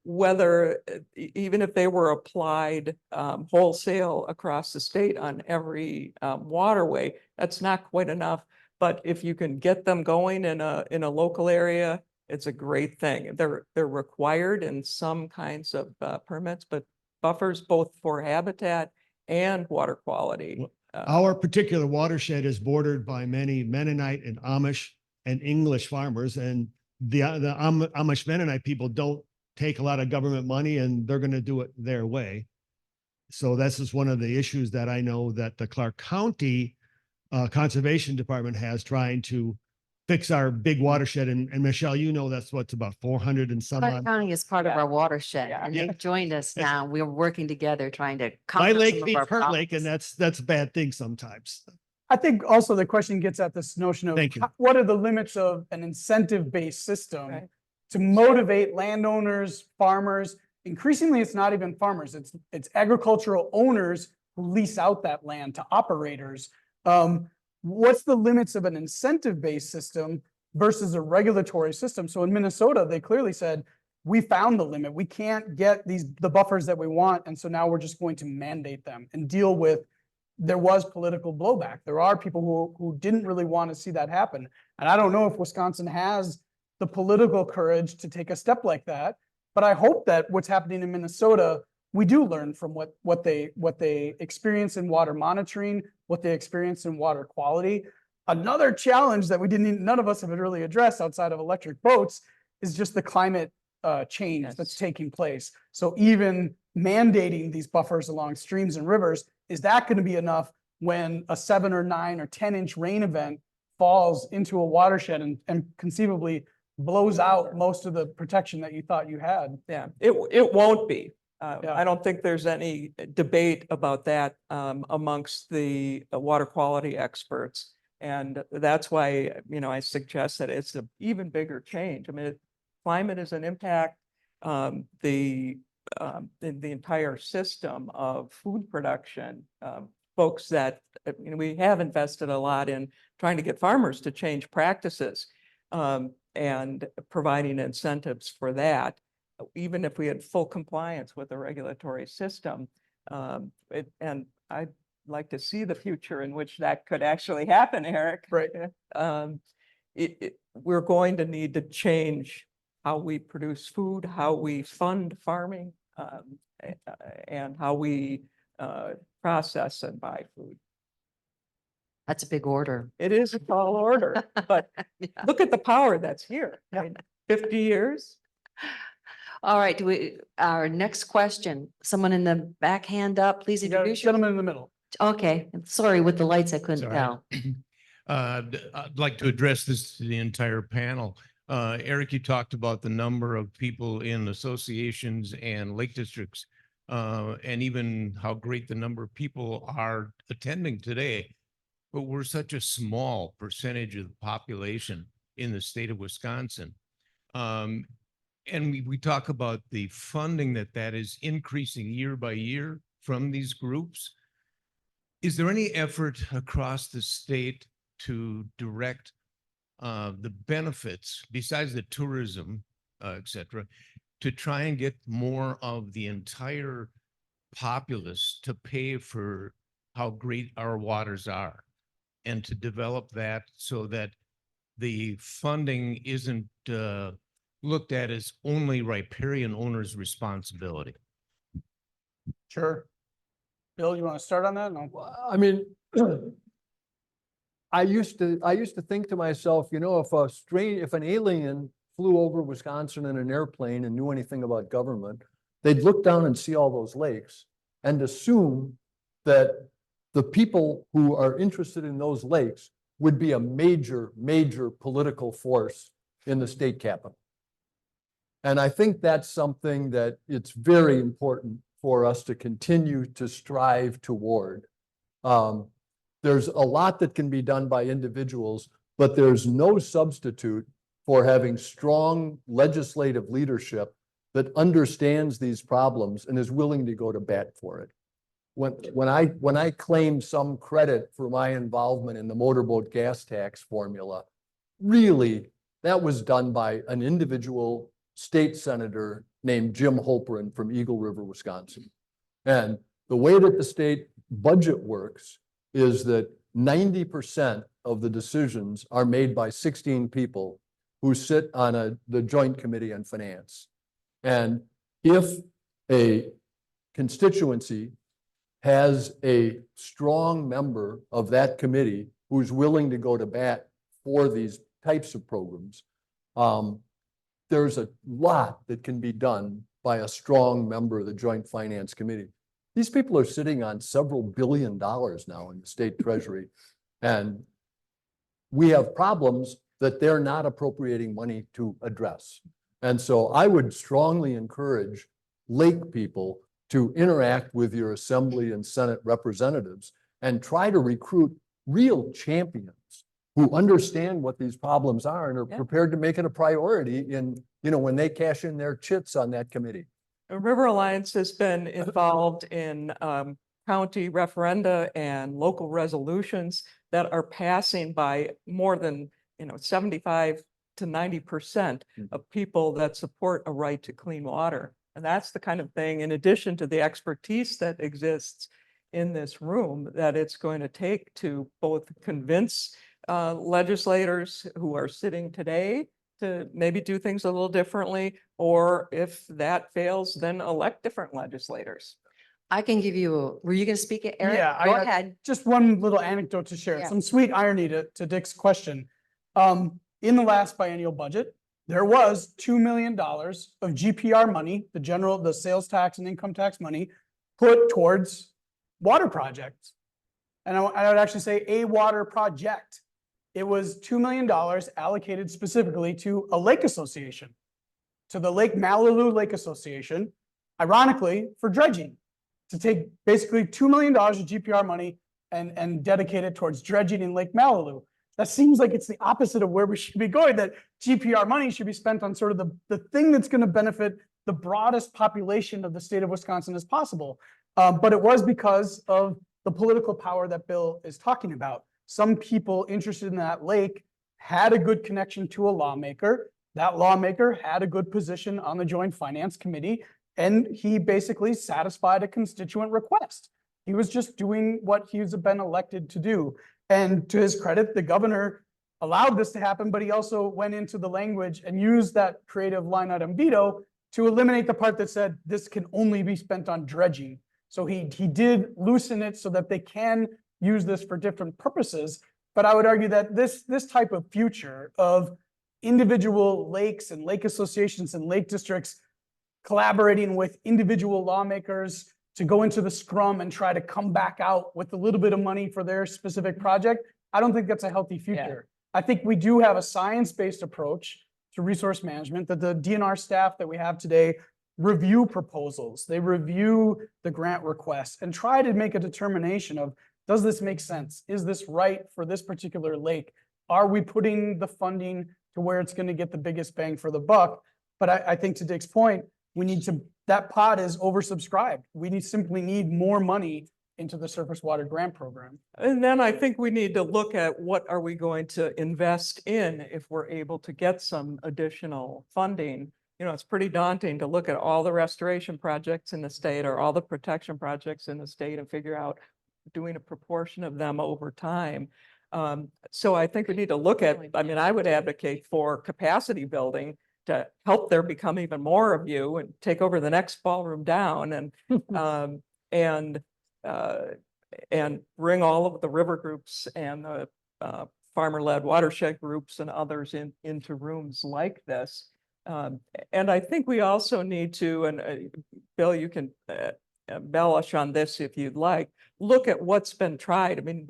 Whether even if they were applied wholesale across the state on every waterway, that's not quite enough. But if you can get them going in a local area, it's a great thing. They're required in some kinds of permits, but buffers both for habitat and water quality. Our particular watershed is bordered by many Mennonite and Amish and English farmers, and the Amish Mennonite people don't take a lot of government money, and they're going to do it their way. So this is one of the issues that I know that the Clark County Conservation Department has, trying to fix our big watershed. And Michelle, you know, that's what's about 400 and some Clark odd. County is part of Yeah. our watershed, Yeah. and Yeah. they've joined us now. We're working together trying to My comfort lake some of beats our her lake, and problems. that's a bad thing sometimes. I think also the question gets at this notion of Thank you. what are the limits of an incentive-based system Right. to motivate landowners, farmers. Increasingly, it's not even farmers, it's agricultural owners who lease out that land to operators. What's the limits of an incentive-based system versus a regulatory system? So in Minnesota, they clearly said, we found the limit. We can't get the buffers that we want. And so now we're just going to mandate them and deal with, there was political blowback. There are people who didn't really want to see that happen. And I don't know if Wisconsin has the political courage to take a step like that, but I hope that what's happening in Minnesota, we do learn from what they experience in water monitoring, what they experience in water quality. Another challenge that none of us have really addressed outside of electric boats is just the climate change that's taking place. So even mandating these buffers along streams and rivers, is that going to be enough when a 7 or 9 or 10-inch rain event falls into a watershed and conceivably blows out most of the protection that you thought you had? Yeah, it won't be. Yeah. I don't think there's any debate about that amongst the water quality experts. And that's why, I suggest that it's an even bigger change. I mean, climate is an impact. The entire system of food production, folks that, we have invested a lot in trying to get farmers to change practices and providing incentives for that. Even if we had full compliance with the regulatory system. And I'd like to see the future in which that could actually happen, Eric. Right. We're going to need to change how we produce food, how we fund farming, and how we process and buy food. That's a big order. It is a tall order, but Yeah. look at the power that's here. I mean, 50 years. All right, our next question, someone in the back hand up, please You got a introduce yourself. gentleman in the middle. Okay, sorry, with the lights, I couldn't Sorry. tell. I'd like to address this to the entire panel. Eric, you talked about the number of people in associations and lake districts, and even how great the number of people are attending today. But we're such a small percentage of the population in the state of Wisconsin. And we talk about the funding that is increasing year by year from these groups. Is there any effort across the state to direct the benefits, besides the tourism, et cetera, to try and get more of the entire populace to pay for how great our waters are, and to develop that so that the funding isn't looked at as only riparian owners' responsibility? Sure. Bill, you want to start on that? No. I mean, I used to think to myself, if an alien flew over Wisconsin in an airplane and knew anything about government, they'd look down and see all those lakes and assume that the people who are interested in those lakes would be a major, major political force in the state capitol. And I think that's something that it's very important for us to continue to strive toward. There's a lot that can be done by individuals, but there's no substitute for having strong legislative leadership that understands these problems and is willing to go to bat for it. When I claim some credit for my involvement in the motorboat gas tax formula, really, that was done by an individual state senator named Jim Holprin from Eagle River, Wisconsin. And the way that the state budget works is that 90% of the decisions are made by 16 people who sit on the Joint Committee on Finance. And if a constituency has a strong member of that committee who's willing to go to bat for these types of programs, there's a lot that can be done by a strong member of the Joint Finance Committee. These people are sitting on several $1 billion now in the state treasury, and we have problems that they're not appropriating money to address. And so I would strongly encourage lake people to interact with your assembly and Senate representatives and try to recruit real champions who understand what these problems are and are prepared to make it a priority in, when they cash in their chits on that committee. River Alliance has been involved in county referenda and local resolutions that are passing by more than 75 to 90% of people that support a right to clean water. And that's the kind of thing, in addition to the expertise that exists in this room, that it's going to take to both convince legislators who are sitting today to maybe do things a little differently, or if that fails, then elect different legislators. I can give you, were you going to speak, Eric? Yeah, Go ahead. Just one little anecdote to share. Yeah. Some sweet irony to Dick's question. In the last biennial budget, there was $2 million of GPR money, the sales tax and income tax money, put towards water projects. And I would actually say a water project. It was $2 million allocated specifically to a lake association, to the Lake Malilu Lake Association, ironically for dredging, to take basically $2 million of GPR money and dedicate it towards dredging in Lake Malilu. That seems like it's the opposite of where we should be going, that GPR money should be spent on sort of the thing that's going to benefit the broadest population of the state of Wisconsin as possible. But it was because of the political power that Bill is talking about. Some people interested in that lake had a good connection to a lawmaker. That lawmaker had a good position on the Joint Finance Committee, and he basically satisfied a constituent request. He was just doing what he's been elected to do. And to his credit, the governor allowed this to happen, but he also went into the language and used that creative line item veto to eliminate the part that said this can only be spent on dredging. So he did loosen it so that they can use this for different purposes. But I would argue that this type of future of individual lakes and lake associations and lake districts collaborating with individual lawmakers to go into the scrum and try to come back out with a little bit of money for their specific project, I don't think that's a healthy future. I think we do have a science-based approach to resource management, that the DNR staff that we have today review proposals, they review the grant requests and try to make a determination of, does this make sense? Is this right for this particular lake? Are we putting the funding to where it's going to get the biggest bang for the buck? But I think to Dick's point, we need to, that pot is oversubscribed. We simply need more money into the surface water grant program. And then I think we need to look at what are we going to invest in if we're able to get some additional funding. You know, it's pretty daunting to look at all the restoration projects in the state or all the protection projects in the state and figure out doing a proportion of them over time. So I think we need to look at, I mean, I would advocate for capacity building to help there become even more of you and take over the next ballroom down and bring all of the river groups and the farmer-led watershed groups and others into rooms like this. And I think we also need to, and Bill, you can embellish on this if you'd like, look at what's been tried. I mean,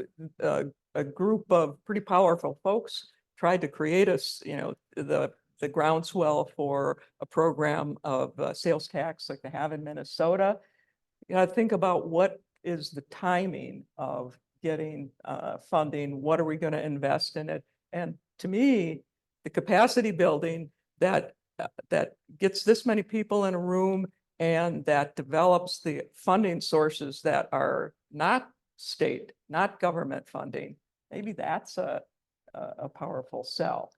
a group of pretty powerful folks tried to create the groundswell for a program of sales tax like they have in Minnesota. You gotta think about what is the timing of getting funding, what are we going to invest in it? And to me, the capacity building that gets this many people in a room and that develops the funding sources that are not state, not government funding, maybe that's a powerful sell.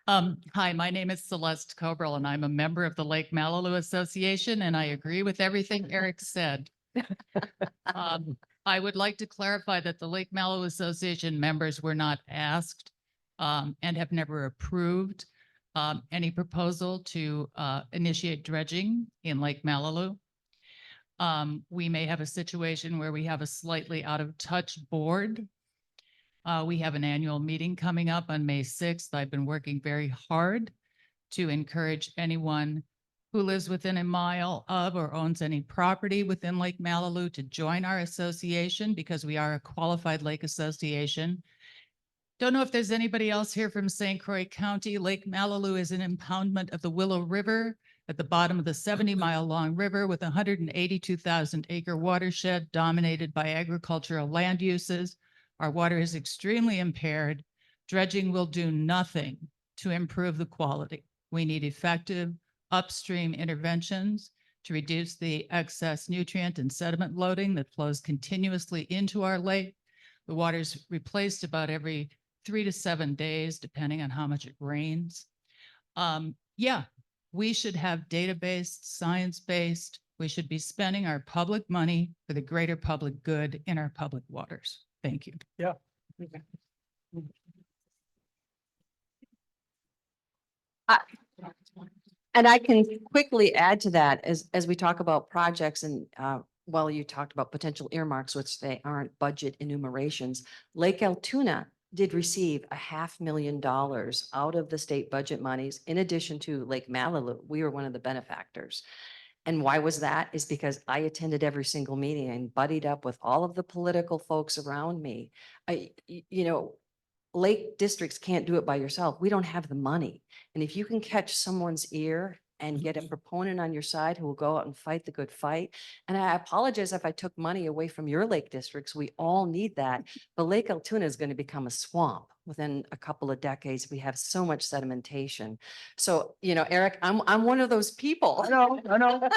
Hi, my name is Celeste Cobrel, and I'm a member of the Lake Malibu Association, and I agree with everything Eric said. I would like to clarify that the Lake Malibu Association members were not asked and have never approved any proposal to initiate dredging in Lake Malibu. We may have a situation where we have a slightly out of touch board. We have an annual meeting coming up on May 6th. I've been working very hard to encourage anyone who lives within a mile of or owns any property within Lake Malibu to join our association, because we are a qualified lake association. Don't know if there's anybody else here from St. Croix County. Lake Malibu is an impoundment of the Willow River at the bottom of the 70-mile-long river with 182,000-acre watershed dominated by agricultural land uses. Our water is extremely impaired. Dredging will do nothing to improve the quality. We need effective upstream interventions to reduce the excess nutrient and sediment loading that flows continuously into our lake. The water is replaced about every 3 to 7 days, depending on how much it rains. Yeah, we should have data-based, science-based. We should be spending our public money for the greater public good in our public waters. Thank you. Yeah. And I can quickly add to that as we talk about projects and well, you talked about potential earmarks, which they aren't budget enumerations. Lake Altoona did receive $500,000 out of the state budget monies in addition to Lake Malibu. We were one of the benefactors. And why was that? Is because I attended every single meeting and buddied up with all of the political folks around me. Lake districts can't do it by yourself. We don't have the money. And if you can catch someone's ear and get a proponent on your side who will go out and fight the good fight. And I apologize if I took money away from your lake districts. We all need that. But Lake Altoona is going to become a swamp within a couple of decades. We have so much sedimentation. So, Eric, I'm one of those people. I know.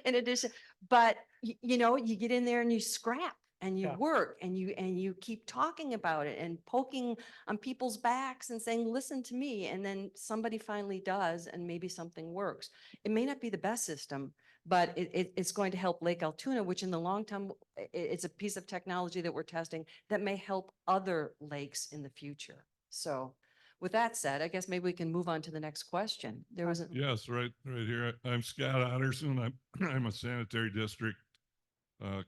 In addition, but you get in there and you scrap. and you Yeah. work and you keep talking about it and poking on people's backs and saying, listen to me. And then somebody finally does, and maybe something works. It may not be the best system, but it's going to help Lake Altoona, which in the long term, it's a piece of technology that we're testing that may help other lakes in the future. So with that said, I guess maybe we can move on to the next question. There was a. Yes, right here. I'm Scott Otterson. I'm a sanitary district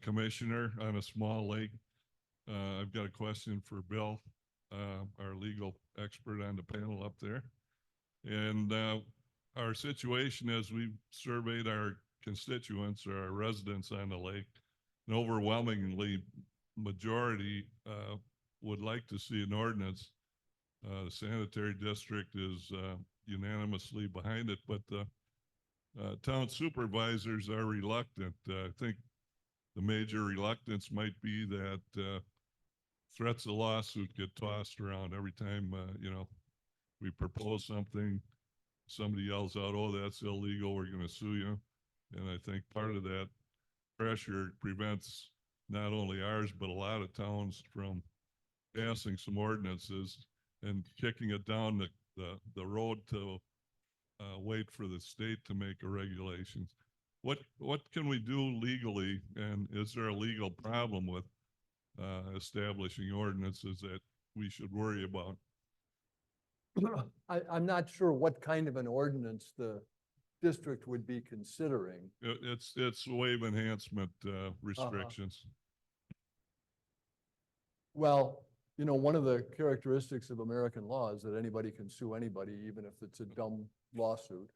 commissioner on a small lake. I've got a question for Bill, our legal expert on the panel up there. And our situation as we've surveyed our constituents or our residents on the lake, an overwhelmingly majority would like to see an ordinance. The sanitary district is unanimously behind it, but the town supervisors are reluctant. I think the major reluctance might be that threats of lawsuit get tossed around every time, we propose something. Somebody yells out, "Oh, that's illegal, we're going to sue you." And I think part of that pressure prevents not only ours, but a lot of towns from passing some ordinances and kicking it down the road to wait for the state to make a regulations. What can we do legally, and is there a legal problem with establishing ordinances that we should worry about? I'm not sure what kind of an ordinance the district would be considering. It's wave enhancement restrictions. Well, one of the characteristics of American law is that anybody can sue anybody, even if it's a dumb lawsuit.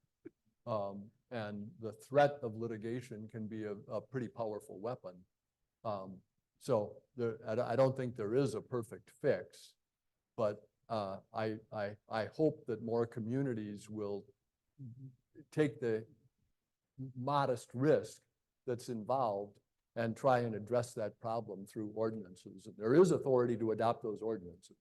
And the threat of litigation can be a pretty powerful weapon. So I don't think there is a perfect fix, but I hope that more communities will take the modest risk that's involved and try and address that problem through ordinances. And there is authority to adopt those ordinances.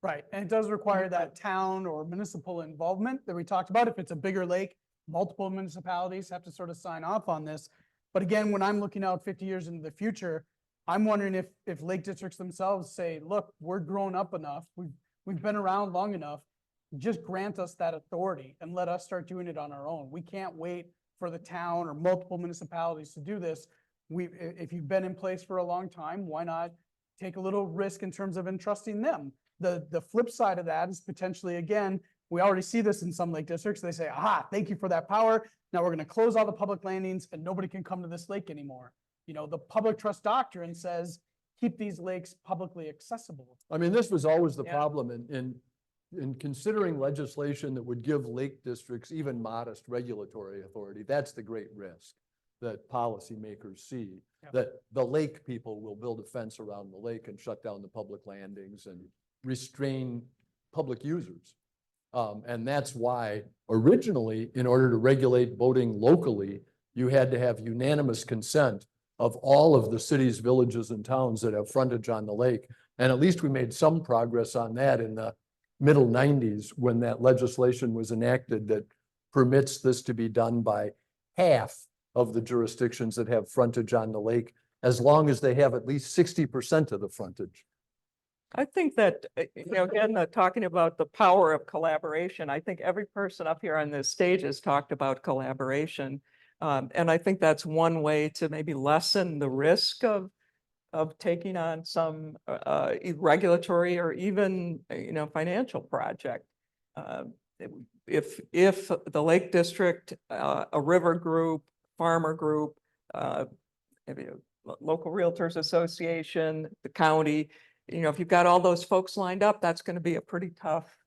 Right, and it does require that town or municipal involvement that we talked about. If it's a bigger lake, multiple municipalities have to sort of sign off on this. But again, when I'm looking out 50 years into the future, I'm wondering if lake districts themselves say, look, we're grown up enough, we've been around long enough, just grant us that authority and let us start doing it on our own. We can't wait for the town or multiple municipalities to do this. If you've been in place for a long time, why not take a little risk in terms of entrusting them? The flip side of that is potentially, again, we already see this in some lake districts. They say, aha, thank you for that power. Now we're going to close all the public landings and nobody can come to this lake anymore. The public trust doctrine says, keep these lakes publicly accessible. I mean, this was always the problem in considering legislation that would give lake districts even modest regulatory authority. That's the great risk that policymakers see, that the lake people will build a fence around the lake and shut down the public landings and restrain public users. And that's why originally, in order to regulate boating locally, you had to have unanimous consent of all of the cities, villages, and towns that have frontage on the lake. And at least we made some progress on that in the middle 90s when that legislation was enacted that permits this to be done by half of the jurisdictions that have frontage on the lake, as long as they have at least 60% of the frontage. I think that, again, talking about the power of collaboration, I think every person up here on this stage has talked about collaboration. And I think that's one way to maybe lessen the risk of taking on some regulatory or even, financial project. If the Lake District, a river group, farmer group, maybe a local realtors association, the county, if you've got all those folks lined up, that's going to be a pretty tough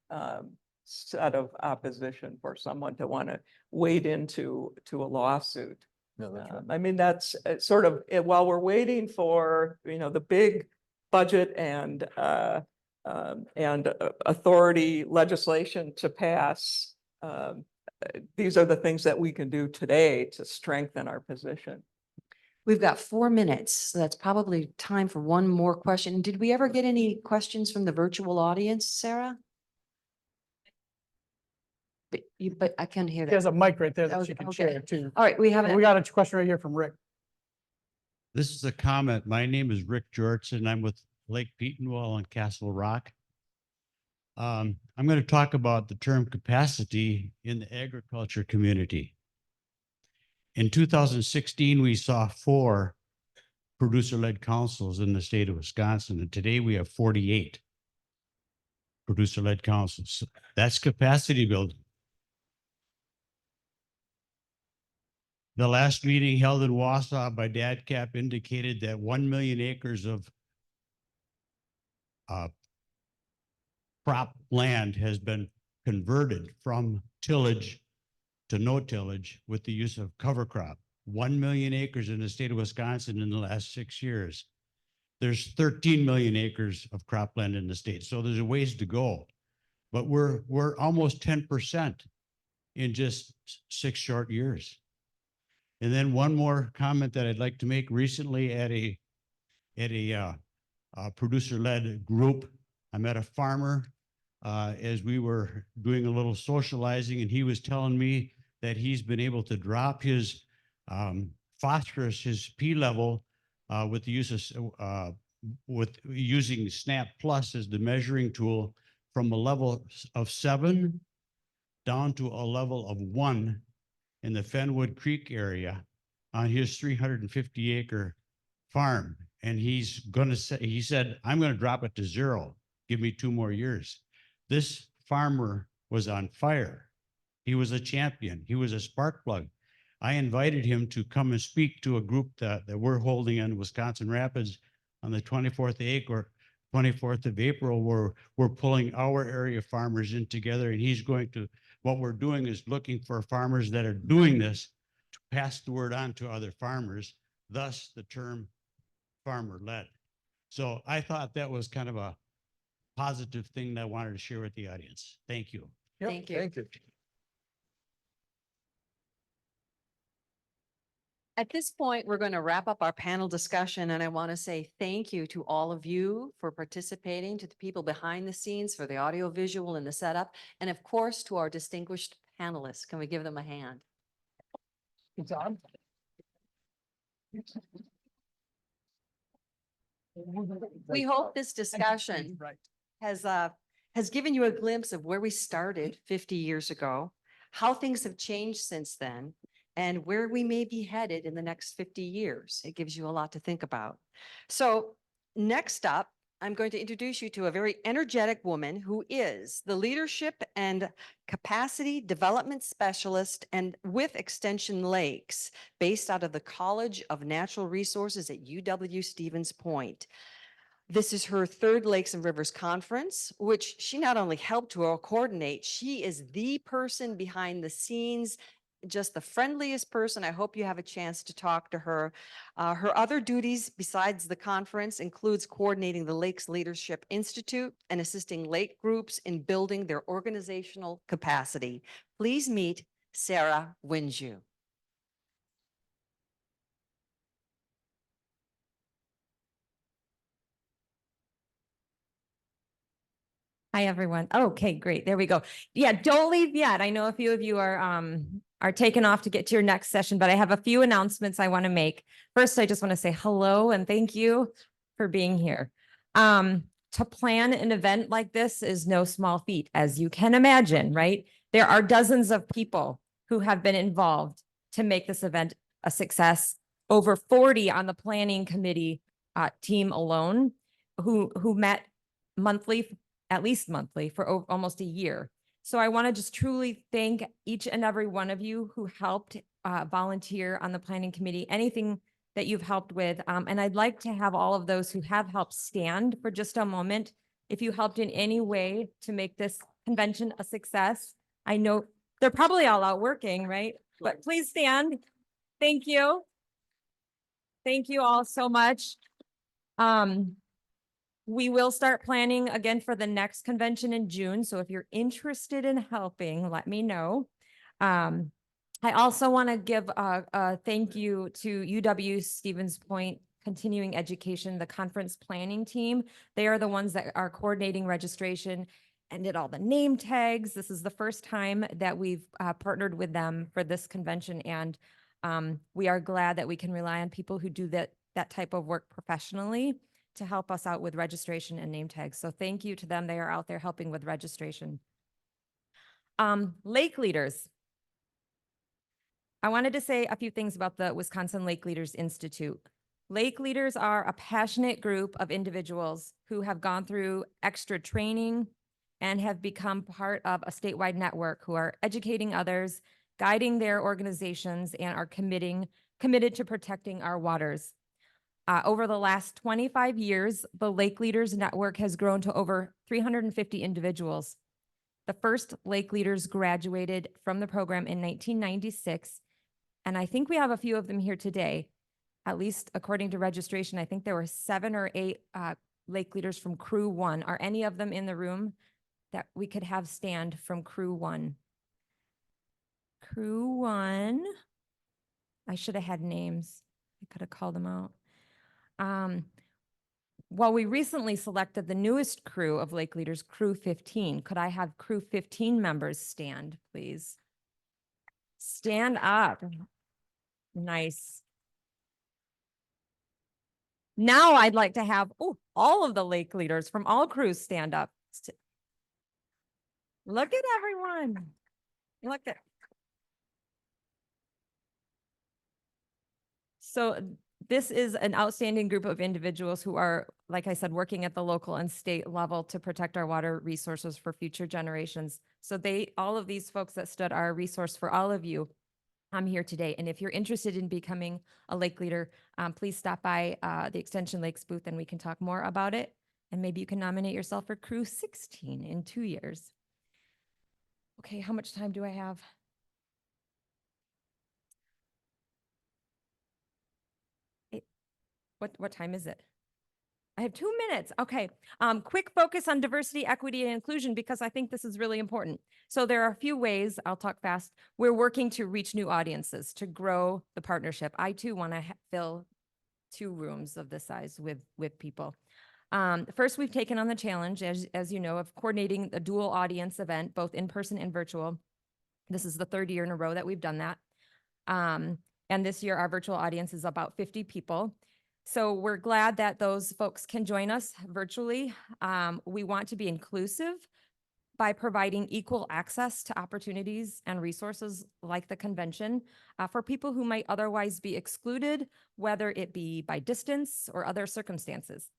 set of opposition for someone to want to wade into a lawsuit. No, that's right. I mean, that's sort of while we're waiting for the big budget and authority legislation to pass. These are the things that we can do today to strengthen our position. We've got 4 minutes, so that's probably time for one more question. Did we ever get any questions from the virtual audience, Sarah? But I can't hear He that. has a mic right there that Okay, you can okay. share too. All right, we have We got a question right here from Rick. This is a comment. My name is Rick Georgeson. I'm with Lake Petenwall and Castle Rock. I'm going to talk about the term capacity in the agriculture community. In 2016, we saw 4 producer-led councils in the state of Wisconsin, and today we have 48 producer-led councils. That's capacity building. The last meeting held in Wausau by DADCAP indicated that 1 million acres of crop land has been converted from tillage to no tillage with the use of cover crop. 1 million acres in the state of Wisconsin in the last 6 years. There's 13 million acres of cropland in the state, so there's a ways to go. But we're almost 10% in just 6 short years. And then one more comment that I'd like to make. Recently at a producer-led group, I met a farmer as we were doing a little socializing, and he was telling me that he's been able to drop his phosphorus, his P level, with the use of with using SNAP Plus as the measuring tool from a level of 7 down to a level of 1 in the Fenwood Creek area on his 350-acre farm. And he's going to say, he said, I'm going to drop it to 0. Give me 2 more years. This farmer was on fire. He was a champion. He was a spark plug. I invited him to come and speak to a group that we're holding in Wisconsin Rapids on the 24th of April, where we're pulling our area farmers in together. And he's going to, what we're doing is looking for farmers that are doing this to pass the word on to other farmers, thus the term farmer-led. So I thought that was kind of a positive thing that I wanted to share with the audience. Thank you. Yep, Thank you. Thank you. At this point, we're going to wrap up our panel discussion, and I want to say thank you to all of you for participating, to the people behind the scenes for the audio visual and the setup, and of course to our distinguished panelists. Can we give them a hand? Good job. We hope this discussion has given you a glimpse of where we started 50 years ago, how things have changed since then, and where we may be headed in the next 50 years. It gives you a lot to think about. So next up, I'm going to introduce you to a very energetic woman who is the Leadership and Capacity Development Specialist and with Extension Lakes, based out of the College of Natural Resources at UW-Stevens Point. This is her 3rd Lakes and Rivers Conference, which she not only helped to coordinate, she is the person behind the scenes, just the friendliest person. I hope you have a chance to talk to her. Her other duties besides the conference includes coordinating the Lakes Leadership Institute and assisting lake groups in building their organizational capacity. Please meet Sarah Winju. Hi, everyone. Okay, great. There we go. Yeah, don't leave yet. I know a few of you are taking off to get to your next session, but I have a few announcements I want to make. First, I just want to say hello and thank you for being here. To plan an event like this is no small feat, as you can imagine, right? There are dozens of people who have been involved to make this event a success. Over 40 on the planning committee team alone who met monthly, at least monthly, for almost a year. So I want to just truly thank each and every one of you who helped volunteer on the planning committee, anything that you've helped with. And I'd like to have all of those who have helped stand for just a moment. If you helped in any way to make this convention a success, I know they're probably all out working, right? But please stand. Thank you. Thank you all so much. We will start planning again for the next convention in June. So if you're interested in helping, let me know. I also want to give a thank you to UW-Stevens Point Continuing Education, the conference planning team. They are the ones that are coordinating registration and did all the name tags. This is the first time that we've partnered with them for this convention. And we are glad that we can rely on people who do that that type of work professionally to help us out with registration and name tags. So thank you to them. They are out there helping with registration. Lake leaders. I wanted to say a few things about the Wisconsin Lake Leaders Institute. Lake leaders are a passionate group of individuals who have gone through extra training and have become part of a statewide network who are educating others, guiding their organizations, and are committed to protecting our waters. Over the last 25 years, the Lake Leaders Network has grown to over 350 individuals. The first Lake Leaders graduated from the program in 1996, and I think we have a few of them here today. At least according to registration, I think there were 7 or 8 Lake Leaders from Crew 1. Are any of them in the room that we could have stand from Crew 1? Crew 1. I should have had names. I could have called them out. Well, we recently selected the newest crew of Lake Leaders, Crew 15. Could I have Crew 15 members stand, please? Stand up. Nice. Now I'd like to have all of the Lake Leaders from all crews stand up. Look at everyone. Look at. So this is an outstanding group of individuals who are, like I said, working at the local and state level to protect our water resources for future generations. So all of these folks that stood are a resource for all of you. I'm here today. And if you're interested in becoming a Lake Leader, please stop by the Extension Lakes booth and we can talk more about it. And maybe you can nominate yourself for Crew 16 in 2 years. Okay, how much time do I have? What time is it? I have 2 minutes. Okay. Quick focus on diversity, equity, and inclusion, because I think this is really important. So there are a few ways, I'll talk fast, we're working to reach new audiences, to grow the partnership. I too want to fill 2 rooms of this size with people. First, we've taken on the challenge, as you know, of coordinating a dual audience event, both in person and virtual. This is the 3rd year in a row that we've done that. And this year, our virtual audience is about 50 people. So we're glad that those folks can join us virtually. We want to be inclusive by providing equal access to opportunities and resources like the convention for people who might otherwise be excluded, whether it be by distance or other circumstances.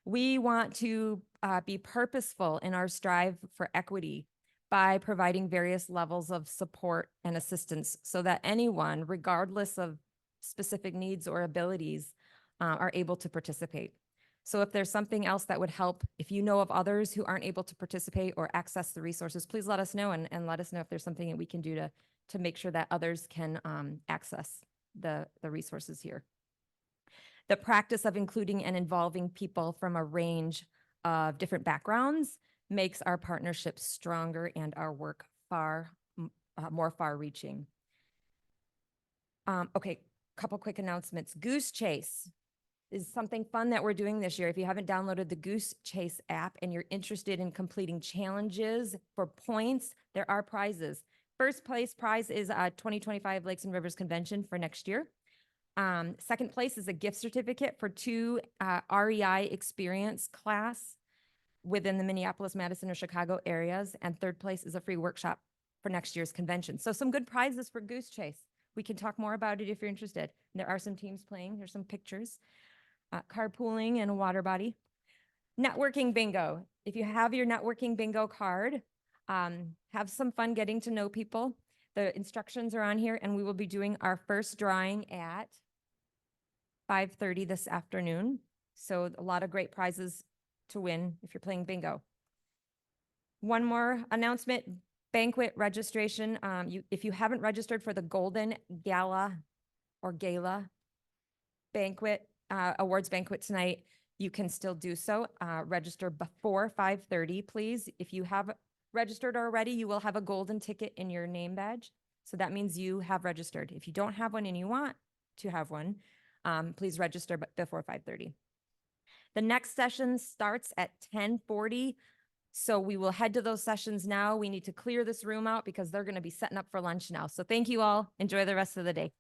We want to be purposeful in our strive for equity by providing various levels of support and assistance so that anyone, regardless of specific needs or abilities, are able to participate. So if there's something else that would help, if you know of others who aren't able to participate or access the resources, please let us know and let us know if there's something that we can do to make sure that others can access the resources here. The practice of including and involving people from a range of different backgrounds makes our partnership stronger and our work more far-reaching. Okay, couple quick announcements. Goose Chase is something fun that we're doing this year. If you haven't downloaded the Goose Chase app and you're interested in completing challenges for points, there are prizes. First place prize is a 2025 Lakes and Rivers Convention for next year. Second place is a gift certificate for 2 REI experience class within the Minneapolis, Madison, or Chicago areas. And third place is a free workshop for next year's convention. So some good prizes for Goose Chase. We can talk more about it if you're interested. There are some teams playing. There's some pictures. Carpooling and a water body. Networking bingo. If you have your networking bingo card, have some fun getting to know people. The instructions are on here, and we will be doing our first drawing at 5:30 this afternoon. So a lot of great prizes to win if you're playing bingo. One more announcement. Banquet registration. If you haven't registered for the Golden Gala or Gala banquet, awards banquet tonight, you can still do so. Register before 5:30, please. If you have registered already, you will have a golden ticket in your name badge. So that means you have registered. If you don't have one and you want to have one, please register before 5:30. The next session starts at 10:40. So we will head to those sessions now. We need to clear this room out because they're going to be setting up for lunch now. So thank you all. Enjoy the rest of the day.